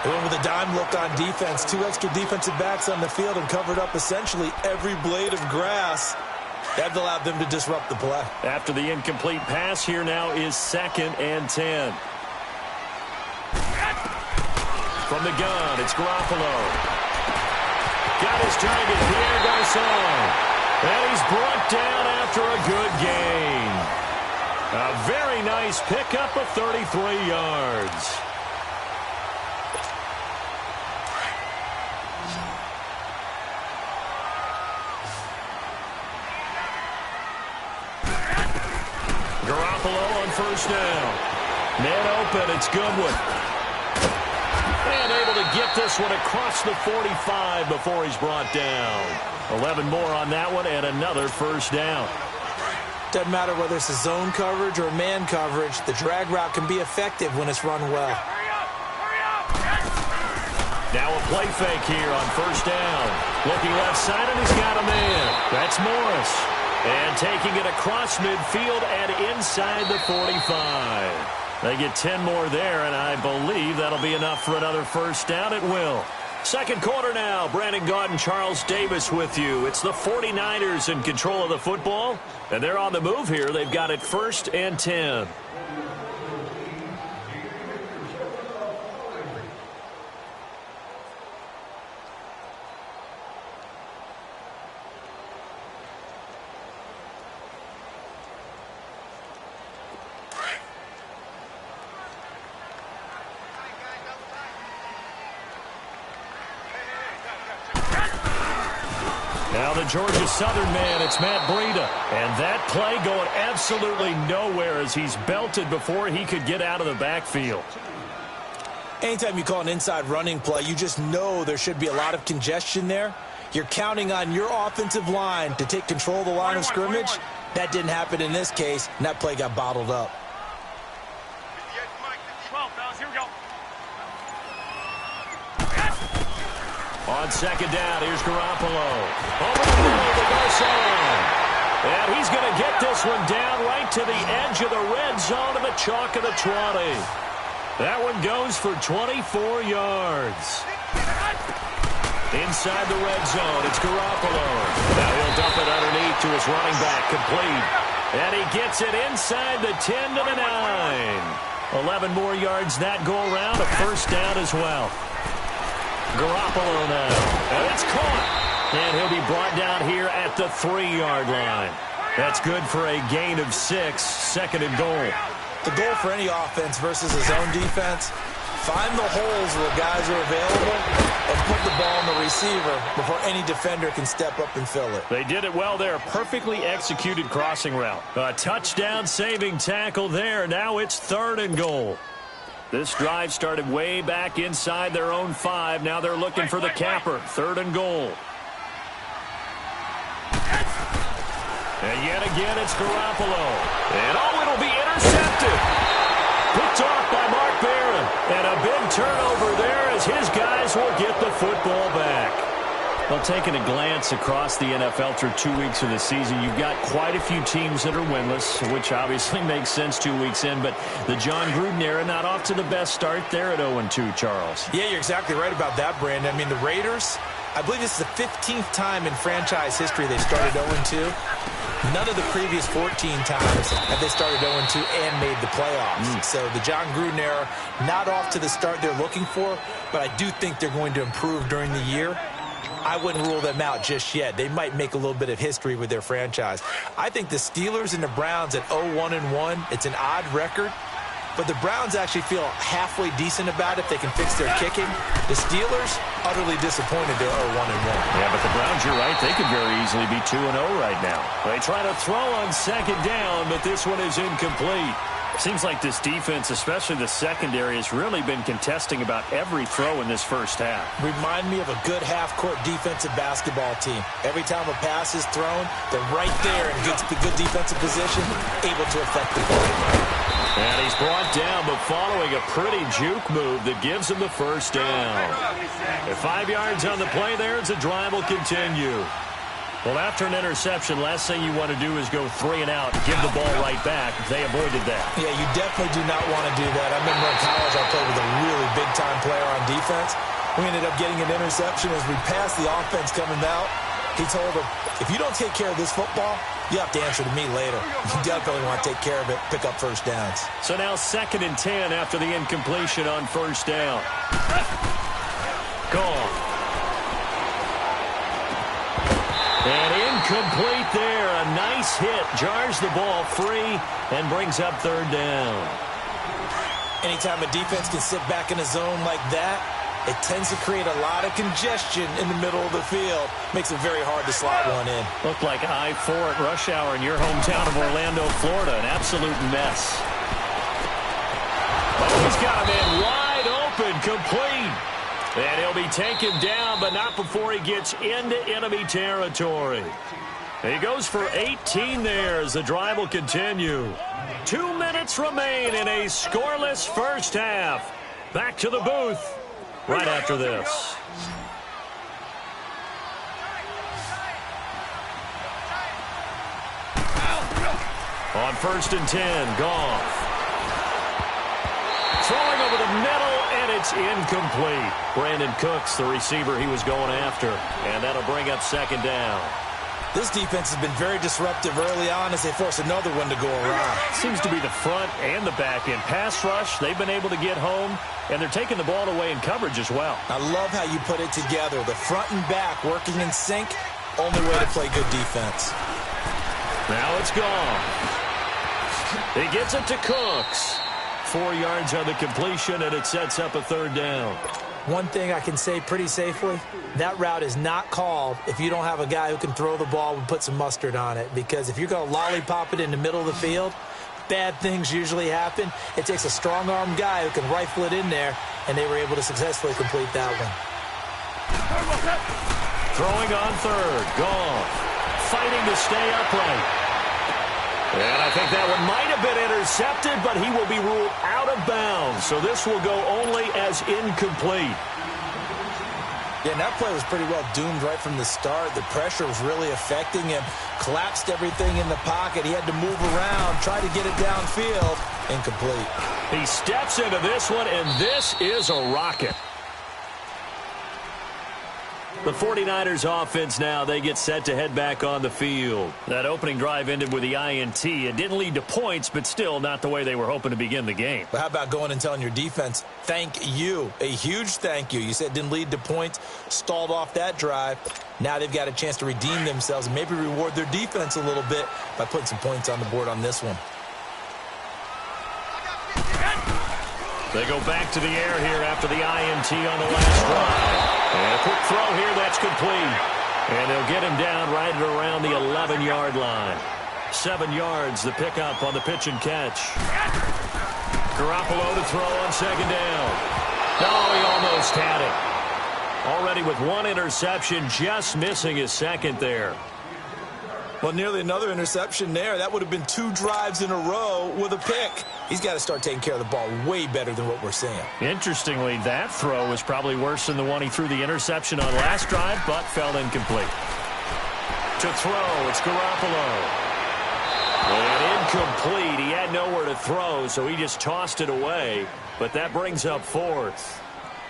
They went with a dime look on defense. 2 extra defensive backs on the field and covered up essentially every blade of grass. That allowed them to disrupt the play.
After the incomplete pass, here now is 2nd and 10. From the gun, it's Garoppolo. Got his target, Pierre Garçon. And he's brought down after a good gain. A very nice pickup of 33 yards. Garoppolo on first down. Net open, it's Goodwin. And able to get this one across the 45 before he's brought down. 11 more on that one and another first down.
Doesn't matter whether it's a zone coverage or man coverage, the drag route can be effective when it's run well.
Now a play fake here on first down. Looking left side, and he's got a man. That's Morris. And taking it across midfield and inside the 45. They get 10 more there, and I believe that'll be enough for another first down. It will. Second quarter now. Brandon Gaudin, Charles Davis with you. It's the 49ers in control of the football, and they're on the move here. They've got it 1st and 10. Now the Georgia Southern man, it's Matt Breida. And that play going absolutely nowhere as he's belted before he could get out of the backfield.
Anytime you call an inside running play, you just know there should be a lot of congestion there. You're counting on your offensive line to take control of the line of scrimmage. That didn't happen in this case, and that play got bottled up.
12, fellas, here we go.
On second down, here's Garoppolo. Over the middle to Garcon. And he's going to get this one down right to the edge of the red zone of the chalk of the 20. That one goes for 24 yards. Inside the red zone, it's Garoppolo. Now he'll dump it underneath to his running back, complete. And he gets it inside the 10 to the 9. 11 more yards that go around, a first down as well. Garoppolo now. And it's caught. And he'll be brought down here at the 3-yard line. That's good for a gain of 6, second and goal.
The goal for any offense versus his own defense, find the holes where guys are available and put the ball on the receiver before any defender can step up and fill it.
They did it well there. Perfectly executed crossing route. A touchdown-saving tackle there. Now it's 3rd and goal. This drive started way back inside their own 5. Now they're looking for the capper. 3rd and goal. And yet again, it's Garoppolo. And it'll be intercepted. Picked off by Mark Barron. And a big turnover there as his guys will get the football back. Well, taking a glance across the NFL through 2 weeks of the season, you've got quite a few teams that are winless, which obviously makes sense 2 weeks in. But the John Gruden era not off to the best start there at 0-2, Charles.
Yeah, you're exactly right about that, Brandon. I mean, the Raiders, I believe this is the 15th time in franchise history they've started 0-2. None of the previous 14 times have they started 0-2 and made the playoffs. So the John Gruden era, not off to the start they're looking for, but I do think they're going to improve during the year. I wouldn't rule them out just yet. They might make a little bit of history with their franchise. I think the Steelers and the Browns at 0-1-1, it's an odd record. But the Browns actually feel halfway decent about it if they can fix their kicking. The Steelers, utterly disappointed they're 0-1-1.
Yeah, but the Browns, you're right, they could very easily be 2-0 right now. They try to throw on second down, but this one is incomplete. Seems like this defense, especially the secondary, has really been contesting about every throw in this first half.
Remind me of a good half-court defensive basketball team. Every time a pass is thrown, they're right there in good defensive position, able to affect the play.
And he's brought down, but following a pretty juke move that gives him the first down. At 5 yards on the play there, as the drive will continue. Well, after an interception, last thing you want to do is go 3 and out, give the ball right back. They avoided that. Yeah, you definitely do not want to do that. I remember in college I played with a really big-time player on defense. We ended up getting an interception as we passed the offense coming out. He told him, if you don't take care of this football, you have to answer to me later. You definitely want to take care of it, pick up first downs. So now 2nd and 10 after the incompletion on first down. Gone. And incomplete there. A nice hit. Jars the ball free and brings up 3rd down. Anytime a defense can sit back in a zone like that, it tends to create a lot of congestion in the middle of the field. Makes it very hard to slot one in. Looked like I-4 at rush hour in your hometown of Orlando, Florida. An absolute mess. Oh, he's got him in wide open, complete. And he'll be taken down, but not before he gets into enemy territory. He goes for 18 there as the drive will continue. 2 minutes remain in a scoreless first half. Back to the booth right after this. On 1st and 10, Goff. Throwing over the middle, and it's incomplete. Brandon Cooks, the receiver he was going after. And that'll bring up 2nd down. This defense has been very disruptive early on as they force another one to go around. Seems to be the front and the back end. Pass rush, they've been able to get home, and they're taking the ball away in coverage as well. I love how you put it together. The front and back working in sync, only way to play good defense. Now it's gone. He gets it to Cooks. 4 yards on the completion, and it sets up a 3rd down. One thing I can say pretty safely, that route is not called if you don't have a guy who can throw the ball and put some mustard on it. Because if you're going to lollipop it in the middle of the field, bad things usually happen. It takes a strong-arm guy who can rifle it in there, and they were able to successfully complete that one. Throwing on 3rd, Goff, fighting to stay upright. And I think that one might have been intercepted, but he will be ruled out of bounds. So this will go only as incomplete.
Yeah, and that play was pretty well doomed right from the start. The pressure was really affecting him. Collapsed everything in the pocket. He had to move around, try to get it downfield. Incomplete.
He steps into this one, and this is a rocket. The 49ers offense now, they get set to head back on the field. That opening drive ended with the INT. It didn't lead to points, but still not the way they were hoping to begin the game.
But how about going and telling your defense, thank you, a huge thank you. You said it didn't lead to points, stalled off that drive. Now they've got a chance to redeem themselves and maybe reward their defense a little bit by putting some points on the board on this one.
They go back to the air here after the INT on the last drive. And a quick throw here, that's complete. And they'll get him down right at around the 11-yard line. 7 yards, the pickup on the pitch and catch. Garoppolo to throw on second down. No, he almost had it. Already with 1 interception, just missing his second there.
Well, nearly another interception there. That would have been 2 drives in a row with a pick. He's got to start taking care of the ball way better than what we're seeing. Interestingly, that throw was probably worse than the one he threw the interception on last drive, but fell incomplete. To throw, it's Garoppolo. And incomplete. He had nowhere to throw, so he just tossed it away. But that brings up 4th.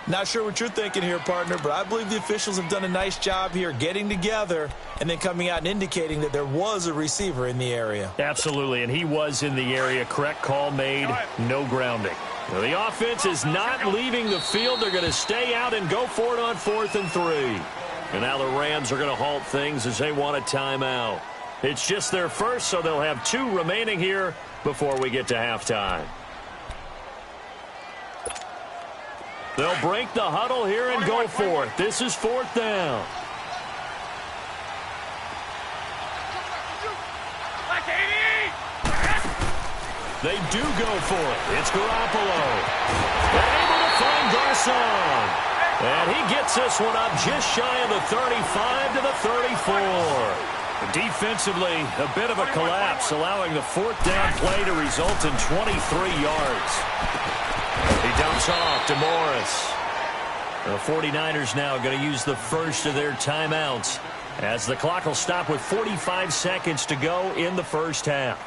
Not sure what you're thinking here, partner, but I believe the officials have done a nice job here getting together and then coming out and indicating that there was a receiver in the area.
Absolutely, and he was in the area. Correct call made, no grounding. Now, the offense is not leaving the field. They're going to stay out and go for it on 4th and 3. And now the Rams are going to halt things as they want a timeout. It's just their first, so they'll have 2 remaining here before we get to halftime. They'll break the huddle here and go for it. This is 4th down. They do go for it. It's Garoppolo. They're able to find Garcon. And he gets this one up just shy of the 35 to the 34. Defensively, a bit of a collapse, allowing the 4th down play to result in 23 yards. He dumps off to Morris. The 49ers now going to use the first of their timeouts as the clock will stop with 45 seconds to go in the first half.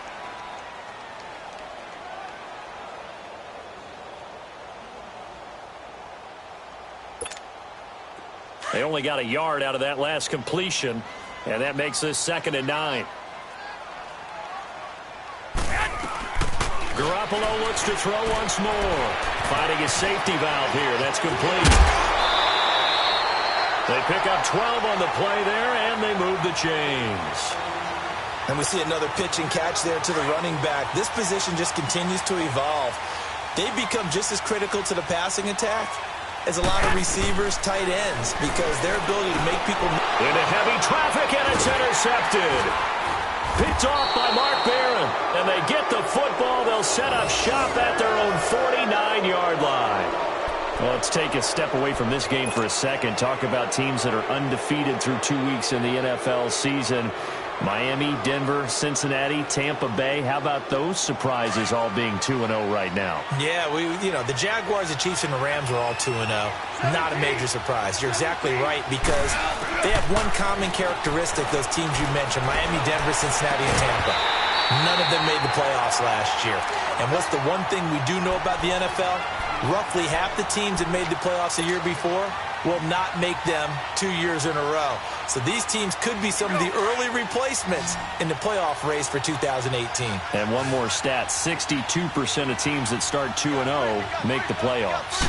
They only got a yard out of that last completion, and that makes this 2nd and 9. Garoppolo looks to throw once more. Finding his safety valve here. That's complete. They pick up 12 on the play there, and they move the chains.
And we see another pitch and catch there to the running back. This position just continues to evolve. They've become just as critical to the passing attack as a lot of receivers, tight ends, because their ability to make people...
Into heavy traffic, and it's intercepted. Picked off by Mark Barron, and they get the football. They'll set up shop at their own 49-yard line. Well, let's take a step away from this game for a second. Talk about teams that are undefeated through 2 weeks in the NFL season. Miami, Denver, Cincinnati, Tampa Bay. How about those surprises all being 2-0 right now?
Yeah, the Jaguars, the Chiefs, and the Rams are all 2-0. Not a major surprise. You're exactly right, because they have one common characteristic, those teams you mentioned, Miami, Denver, Cincinnati, and Tampa. None of them made the playoffs last year. And what's the one thing we do know about the NFL? Roughly half the teams that made the playoffs a year before will not make them 2 years in a row. So these teams could be some of the early replacements in the playoff race for 2018.
And one more stat, 62% of teams that start 2-0 make the playoffs.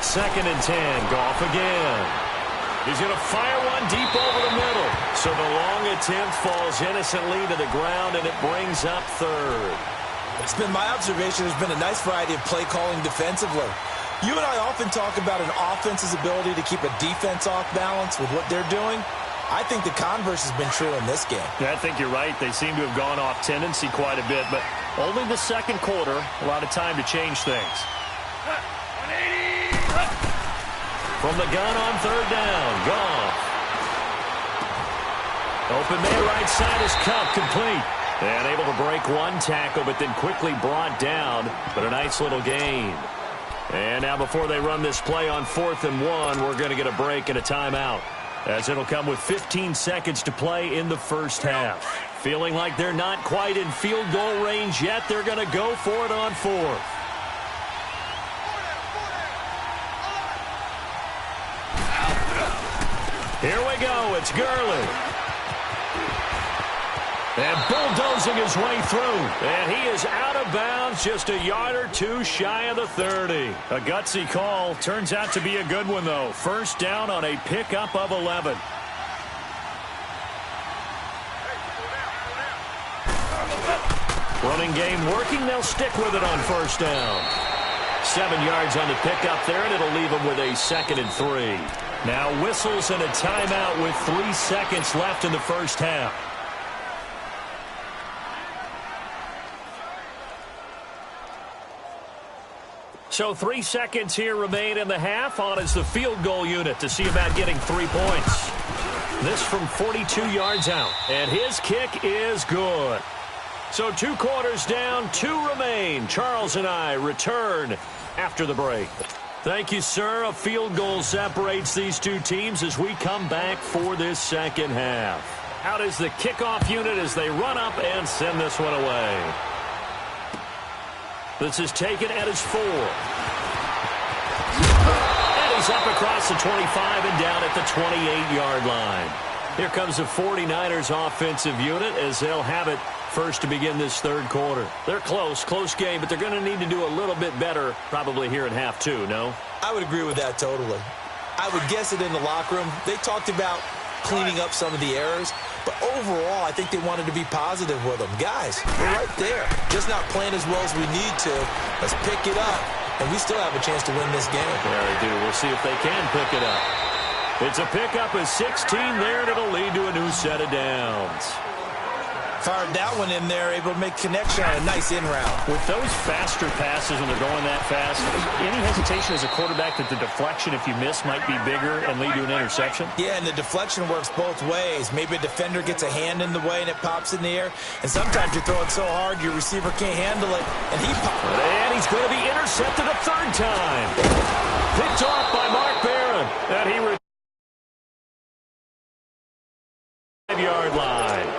2nd and 10, Goff again. He's going to fire one deep over the middle. So the long attempt falls innocently to the ground, and it brings up 3rd.
It's been my observation there's been a nice variety of play calling defensively. You and I often talk about an offense's ability to keep a defense off balance with what they're doing. I think the converse has been true in this game.
Yeah, I think you're right. They seem to have gone off tendency quite a bit, but only the second quarter, a lot of time to change things. From the gun on 3rd down, Goff. Open man right side is Cup, complete. And able to break one tackle, but then quickly brought down, but a nice little gain. And now before they run this play on 4th and 1, we're going to get a break and a timeout, as it'll come with 15 seconds to play in the first half. Feeling like they're not quite in field goal range yet, they're going to go for it on 4th. Here we go. It's Gurley. And bulldozing his way through. And he is out of bounds, just a yard or two shy of the 30. A gutsy call. Turns out to be a good one, though. First down on a pickup of 11. Running game working. They'll stick with it on first down. 7 yards on the pickup there, and it'll leave them with a 2nd and 3. Now whistles and a timeout with 3 seconds left in the first half. So 3 seconds here remain in the half. On is the field goal unit to see about getting 3 points. This from 42 yards out. And his kick is good. So 2 quarters down, 2 remain. Charles and I return after the break. Thank you, sir. A field goal separates these two teams as we come back for this second half. Out is the kickoff unit as they run up and send this one away. This is taken at his 4. And he's up across the 25 and down at the 28-yard line. Here comes the 49ers offensive unit as they'll have it first to begin this third quarter. They're close game, but they're going to need to do a little bit better probably here in half 2, no?
I would agree with that totally. I would guess it in the locker room. They talked about cleaning up some of the errors, but overall, I think they wanted to be positive with them. Guys, we're right there. Just not playing as well as we need to. Let's pick it up, and we still have a chance to win this game.
Yeah, they do. We'll see if they can pick it up. It's a pickup of 16 there, and it'll lead to a new set of downs.
Fired that one in there, able to make connection on a nice in route.
With those faster passes when they're going that fast, any hesitation as a quarterback that the deflection, if you miss, might be bigger and lead to an interception?
Yeah, and the deflection works both ways. Maybe a defender gets a hand in the way and it pops in the air. And sometimes you throw it so hard your receiver can't handle it, and he pops.
And he's going to be intercepted a 3rd time. Picked off by Mark Barron. And he 5-yard line.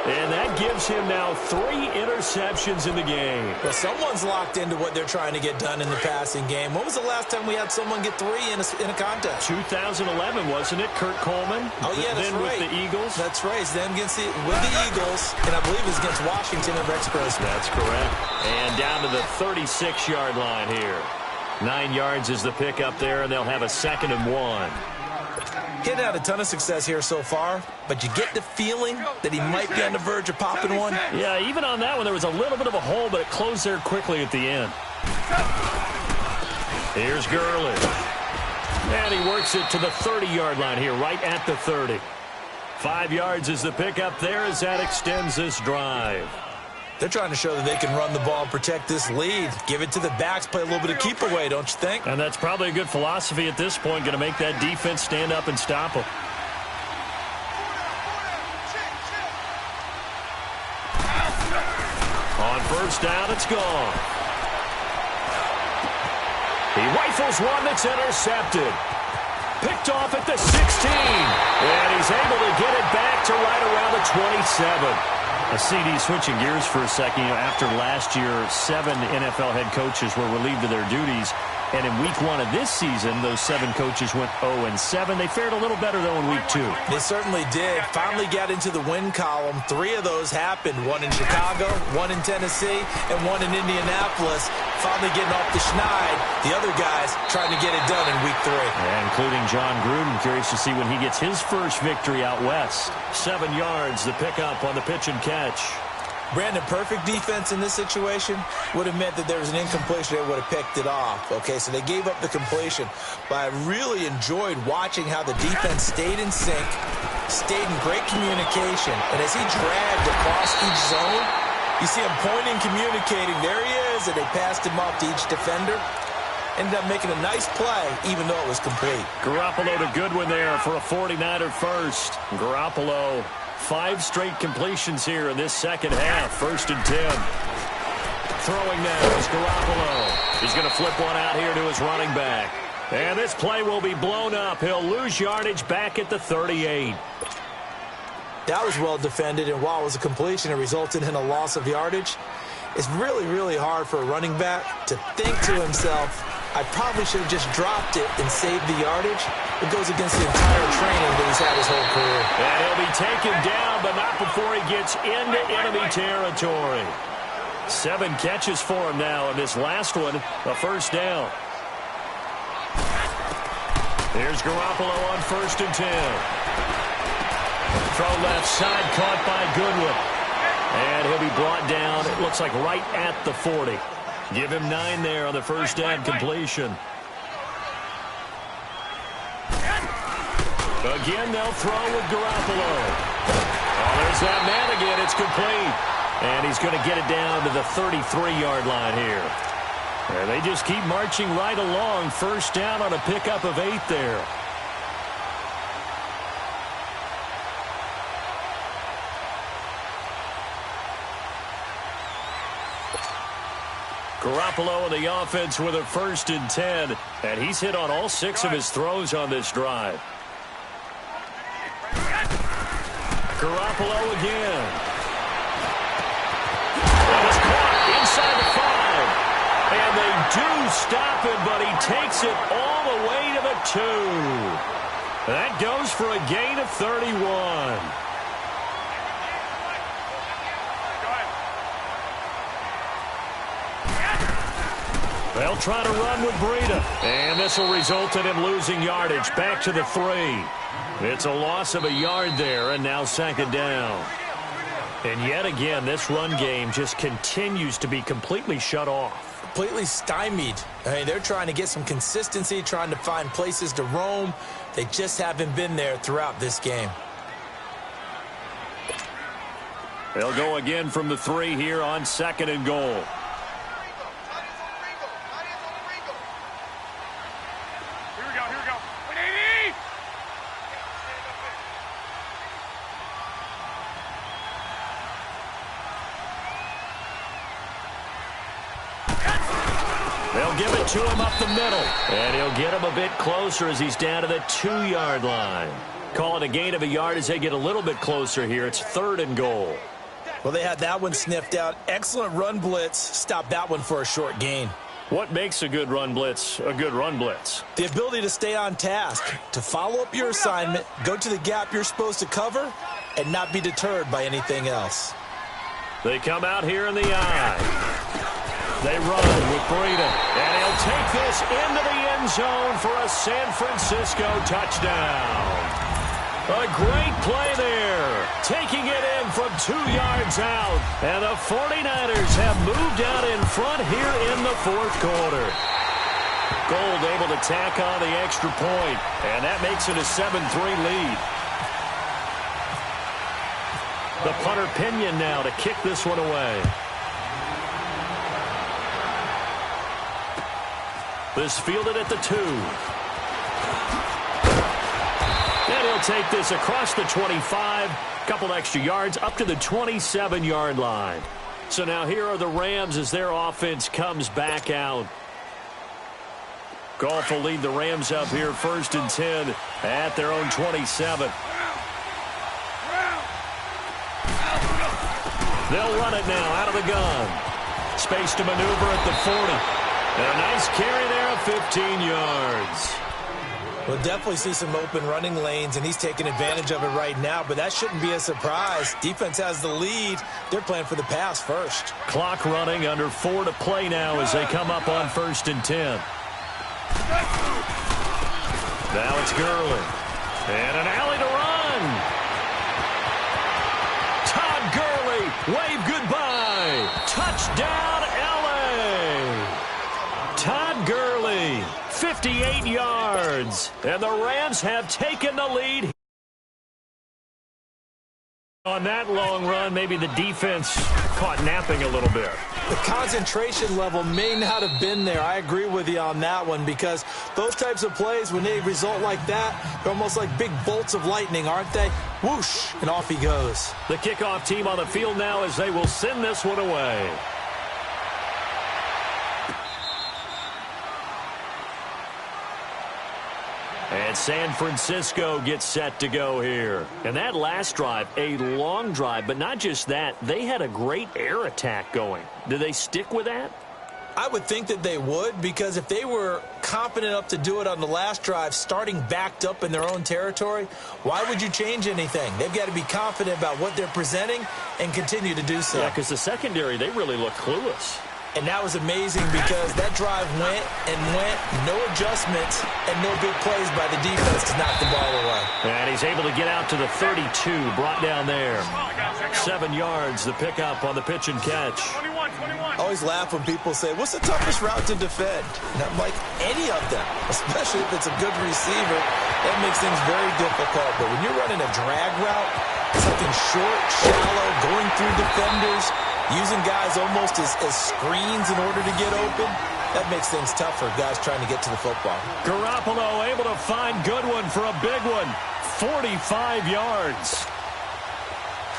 And that gives him now 3 interceptions in the game.
Well, someone's locked into what they're trying to get done in the passing game. When was the last time we had someone get 3 in a contest?
2011, wasn't it? Kurt Coleman.
Oh, yeah, that's
then
right.
With the Eagles.
That's right. It's them with the Eagles, and I believe it's against Washington and Rex Grossman.
That's correct. And down to the 36-yard line here. 9 yards is the pickup there, and they'll have a 2nd and 1.
He's had a ton of success here so far, but you get the feeling that he might be on the verge of popping one.
Yeah, even on that one, there was a little bit of a hole, but it closed there quickly at the end. Here's Gurley. And he works it to the 30-yard line here, right at the 30. 5 yards is the pickup there as that extends this drive.
They're trying to show that they can run the ball and protect this lead. Give it to the backs, play a little bit of keep away, don't you think?
And that's probably a good philosophy at this point, going to make that defense stand up and stop them. On first down, it's gone. He rifles one that's intercepted. Picked off at the 16. And he's able to get it back to right around the 27. A CD switching gears for a second. After last year, 7 NFL head coaches were relieved of their duties. And in week 1 of this season, those 7 coaches went 0-7. They fared a little better, though, in week 2.
They certainly did. Finally got into the win column. 3 of those happened. 1 in Chicago, 1 in Tennessee, and 1 in Indianapolis. Finally getting off the schneid. The other guys trying to get it done in week 3.
Yeah, including John Gruden. Curious to see when he gets his first victory out west. 7 yards, the pickup on the pitch and catch.
Brandon, perfect defense in this situation would have meant that there was an incompletion. They would have picked it off. Okay, so they gave up the completion. But I really enjoyed watching how the defense stayed in sync, stayed in great communication. And as he dragged across each zone, you see him pointing, communicating. There he is, and they passed him off to each defender. Ended up making a nice play, even though it was complete.
Garoppolo to Goodwin there for a 49er first. Garoppolo, 5 straight completions here in this second half. 1st and 10. Throwing now is Garoppolo. He's going to flip one out here to his running back. And this play will be blown up. He'll lose yardage back at the 38.
That was well defended, and while it was a completion, it resulted in a loss of yardage. It's really, really hard for a running back to think to himself, I probably should have just dropped it and saved the yardage. It goes against the entire training that he's had his whole career.
And he'll be taken down, but not before he gets into enemy territory. 7 catches for him now, and this last one, a first down. Here's Garoppolo on 1st and 10. Throw left side, caught by Goodwin. And he'll be brought down, it looks like right at the 40. Give him 9 there on the first down completion. Again, they'll throw with Garoppolo. Oh, there's that man again. It's complete. And he's going to get it down to the 33-yard line here. And they just keep marching right along. First down on a pickup of 8 there. Garoppolo in the offense with a 1st and 10. And he's hit on all 6 of his throws on this drive. Garoppolo again. And it's caught inside the 5. And they do stop him, but he takes it all the way to the 2. That goes for a gain of 31. They'll try to run with Breida. And this will result in him losing yardage back to the 3. It's a loss of a yard there, and now 2nd down. And yet again, this run game just continues to be completely shut off.
Completely stymied. I mean, they're trying to get some consistency, trying to find places to roam. They just haven't been there throughout this game.
They'll go again from the 3 here on 2nd and goal. They'll give it to him up the middle. And he'll get him a bit closer as he's down to the 2-yard line. Call it a gain of a yard as they get a little bit closer here. It's 3rd and goal.
Well, they had that one sniffed out. Excellent run blitz. Stopped that one for a short gain.
What makes a good run blitz a good run blitz?
The ability to stay on task, to follow up your assignment, go to the gap you're supposed to cover, and not be deterred by anything else.
They come out here in the eye. They run with Breida, and he'll take this into the end zone for a San Francisco touchdown. A great play there, taking it in from 2 yards out, and the 49ers have moved out in front here in the 4th quarter. Gold able to tack on the extra point, and that makes it a 7-3 lead. The punter Pinion now to kick this one away. This fielded at the 2. And he'll take this across the 25. Couple extra yards up to the 27-yard line. So now here are the Rams as their offense comes back out. Goff will lead the Rams up here 1st and 10 at their own 27. They'll run it now out of the gun. Space to maneuver at the 40. And a nice carry there of 15 yards.
We'll definitely see some open running lanes, and he's taking advantage of it right now, but that shouldn't be a surprise. Defense has the lead. They're playing for the pass first.
Clock running, under 4 to play now as they come up on 1st and 10. Now it's Gurley. And an alley to run. Todd Gurley, wave goodbye. Touchdown, L.A. Todd Gurley, 58 yards. And the Rams have taken the lead. On that long run, maybe the defense caught napping a little bit.
The concentration level may not have been there. I agree with you on that one, because those types of plays, when they result like that, they're almost like big bolts of lightning, aren't they? Whoosh, and off he goes.
The kickoff team on the field now as they will send this one away. And San Francisco gets set to go here. And that last drive, a long drive, but not just that. They had a great air attack going. Do they stick with that?
I would think that they would, because if they were confident enough to do it on the last drive, starting backed up in their own territory, why would you change anything? They've got to be confident about what they're presenting and continue to do so.
Yeah, because the secondary, they really look clueless.
And that was amazing because that drive went and went, no adjustments, and no big plays by the defense to knock the ball away.
And he's able to get out to the 32, brought down there. 7 yards, the pickup on the pitch and catch.
21.
I always laugh when people say, what's the toughest route to defend? And I'm like, any of them, especially if it's a good receiver. That makes things very difficult. But when you're running a drag route, something short, shallow, going through defenders, using guys almost as screens in order to get open, that makes things tough for guys trying to get to the football.
Garoppolo able to find Goodwin for a big one. 45 yards.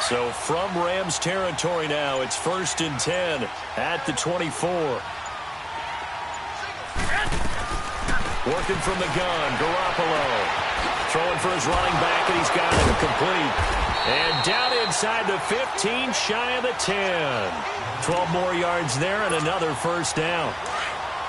So from Rams territory now, it's 1st and 10 at the 24. Working from the gun, Garoppolo. Throwing for his running back, and he's got it complete. And down inside the 15, shy of the 10. 12 more yards there and another first down.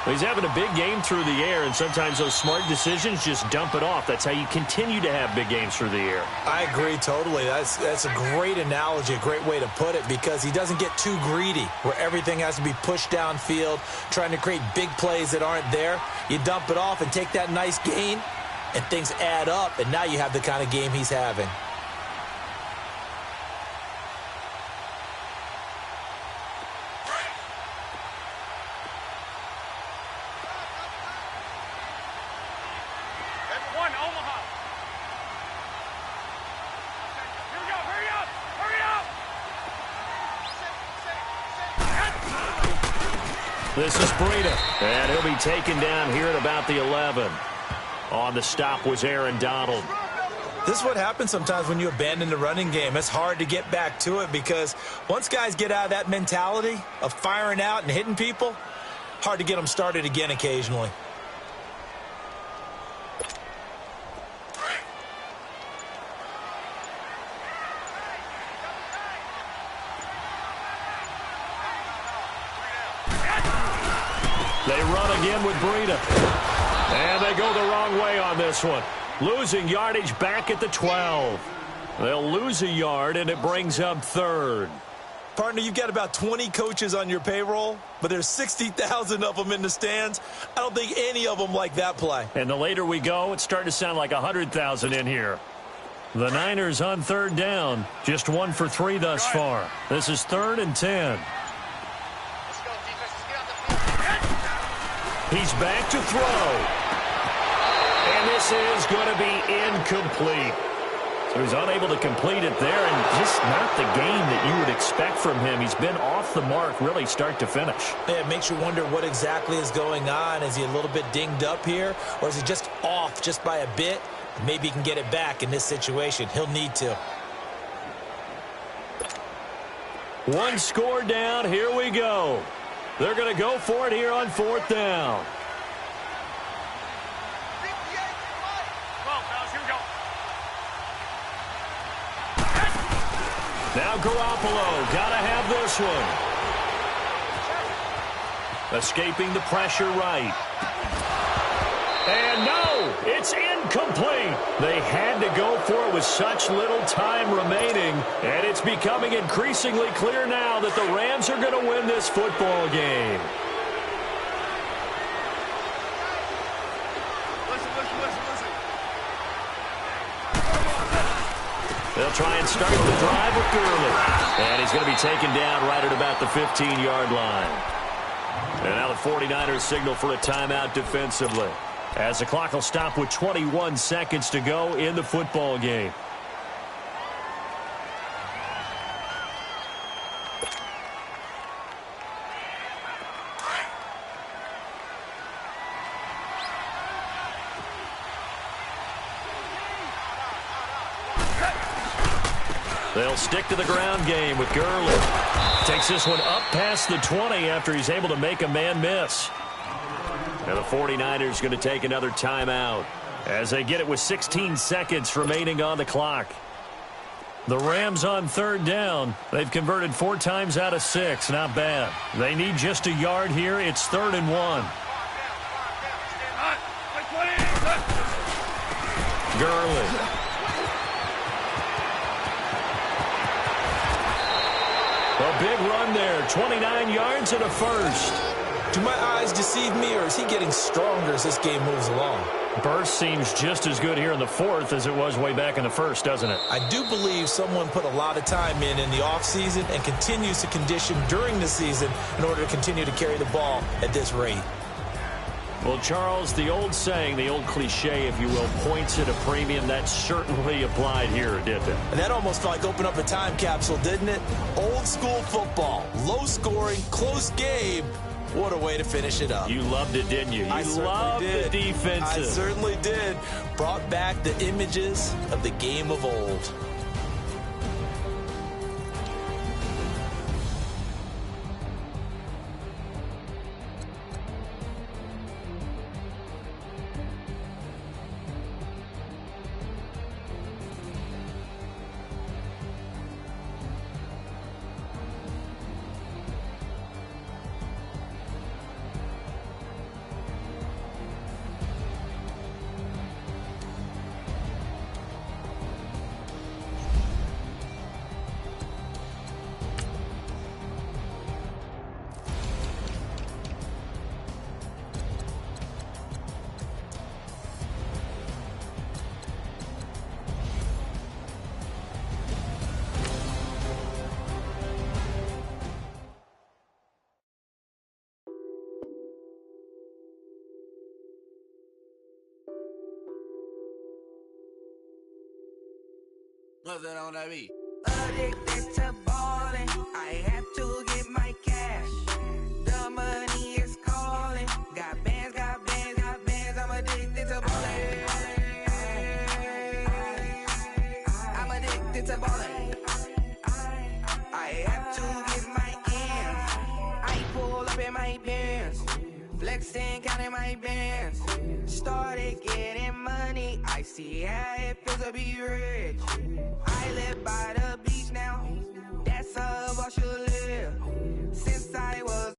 He's having a big game through the air, and sometimes those smart decisions just dump it off. That's how you continue to have big games through the air.
I agree totally. That's a great analogy, a great way to put it, because he doesn't get too greedy where everything has to be pushed downfield, trying to create big plays that aren't there. You dump it off and take that nice gain, and things add up, and now you have the kind of game he's having.
This is Breida, and he'll be taken down here at about the 11. On the stop was Aaron Donald.
This is what happens sometimes when you abandon the running game. It's hard to get back to it because once guys get out of that mentality of firing out and hitting people, hard to get them started again occasionally.
They run again with Breida. And they go the wrong way on this one. Losing yardage back at the 12. They'll lose a yard, and it brings up 3rd.
Partner, you've got about 20 coaches on your payroll, but there's 60,000 of them in the stands. I don't think any of them like that play.
And the later we go, it's starting to sound like 100,000 in here. The Niners on 3rd down. Just 1 for 3 thus far. This is 3rd and 10. He's back to throw. And this is going to be incomplete. So he's unable to complete it there, and just not the game that you would expect from him. He's been off the mark really start to finish.
Yeah, it makes you wonder what exactly is going on. Is he a little bit dinged up here, or is he just off just by a bit? Maybe he can get it back in this situation. He'll need to.
One score down. Here we go. They're going to go for it here on 4th down. Now Garoppolo, gotta have this one. Escaping the pressure right. And no, it's incomplete. They had to go for it with such little time remaining, and it's becoming increasingly clear now that the Rams are going to win this football game. They'll try and start the drive with Gurley. And he's going to be taken down right at about the 15-yard line. And now the 49ers signal for a timeout defensively, as the clock will stop with 21 seconds to go in the football game. They'll stick to the ground game with Gurley. Takes this one up past the 20 after he's able to make a man miss. And the 49ers going to take another timeout. as they get it with 16 seconds remaining on the clock. The Rams on third down. They've converted 4 times out of 6. Not bad. They need just a yard here. It's 3rd and 1. Gurley. A big run there. 29 yards and a first.
Do my eyes deceive me, or is he getting stronger as this game moves along?
Burst seems just as good here in the 4th as it was way back in the 1st, doesn't it?
I do believe someone put a lot of time in the offseason and continues to condition during the season in order to continue to carry the ball at this rate.
Well, Charles, the old saying, the old cliche, if you will, points at a premium, that certainly applied here, didn't it?
And that almost felt like open up a time capsule, didn't it? Old school football, low scoring, close game. What a way to finish it up.
You loved it, didn't you? You loved the defensive.
I certainly did. Brought back the images of the game of old.
What's that on that beat?
Addicted to ballin', I have to get my cash. The money is calling. Got bands, got bands, got bands. I'm addicted to ballin'. I'm addicted to ballin'. I have to get my ends. I pull up in my pants, flexing, counting my bands. Started getting money. I see how it feels to be rich. I live by the beach now. That's how I should live. Since I was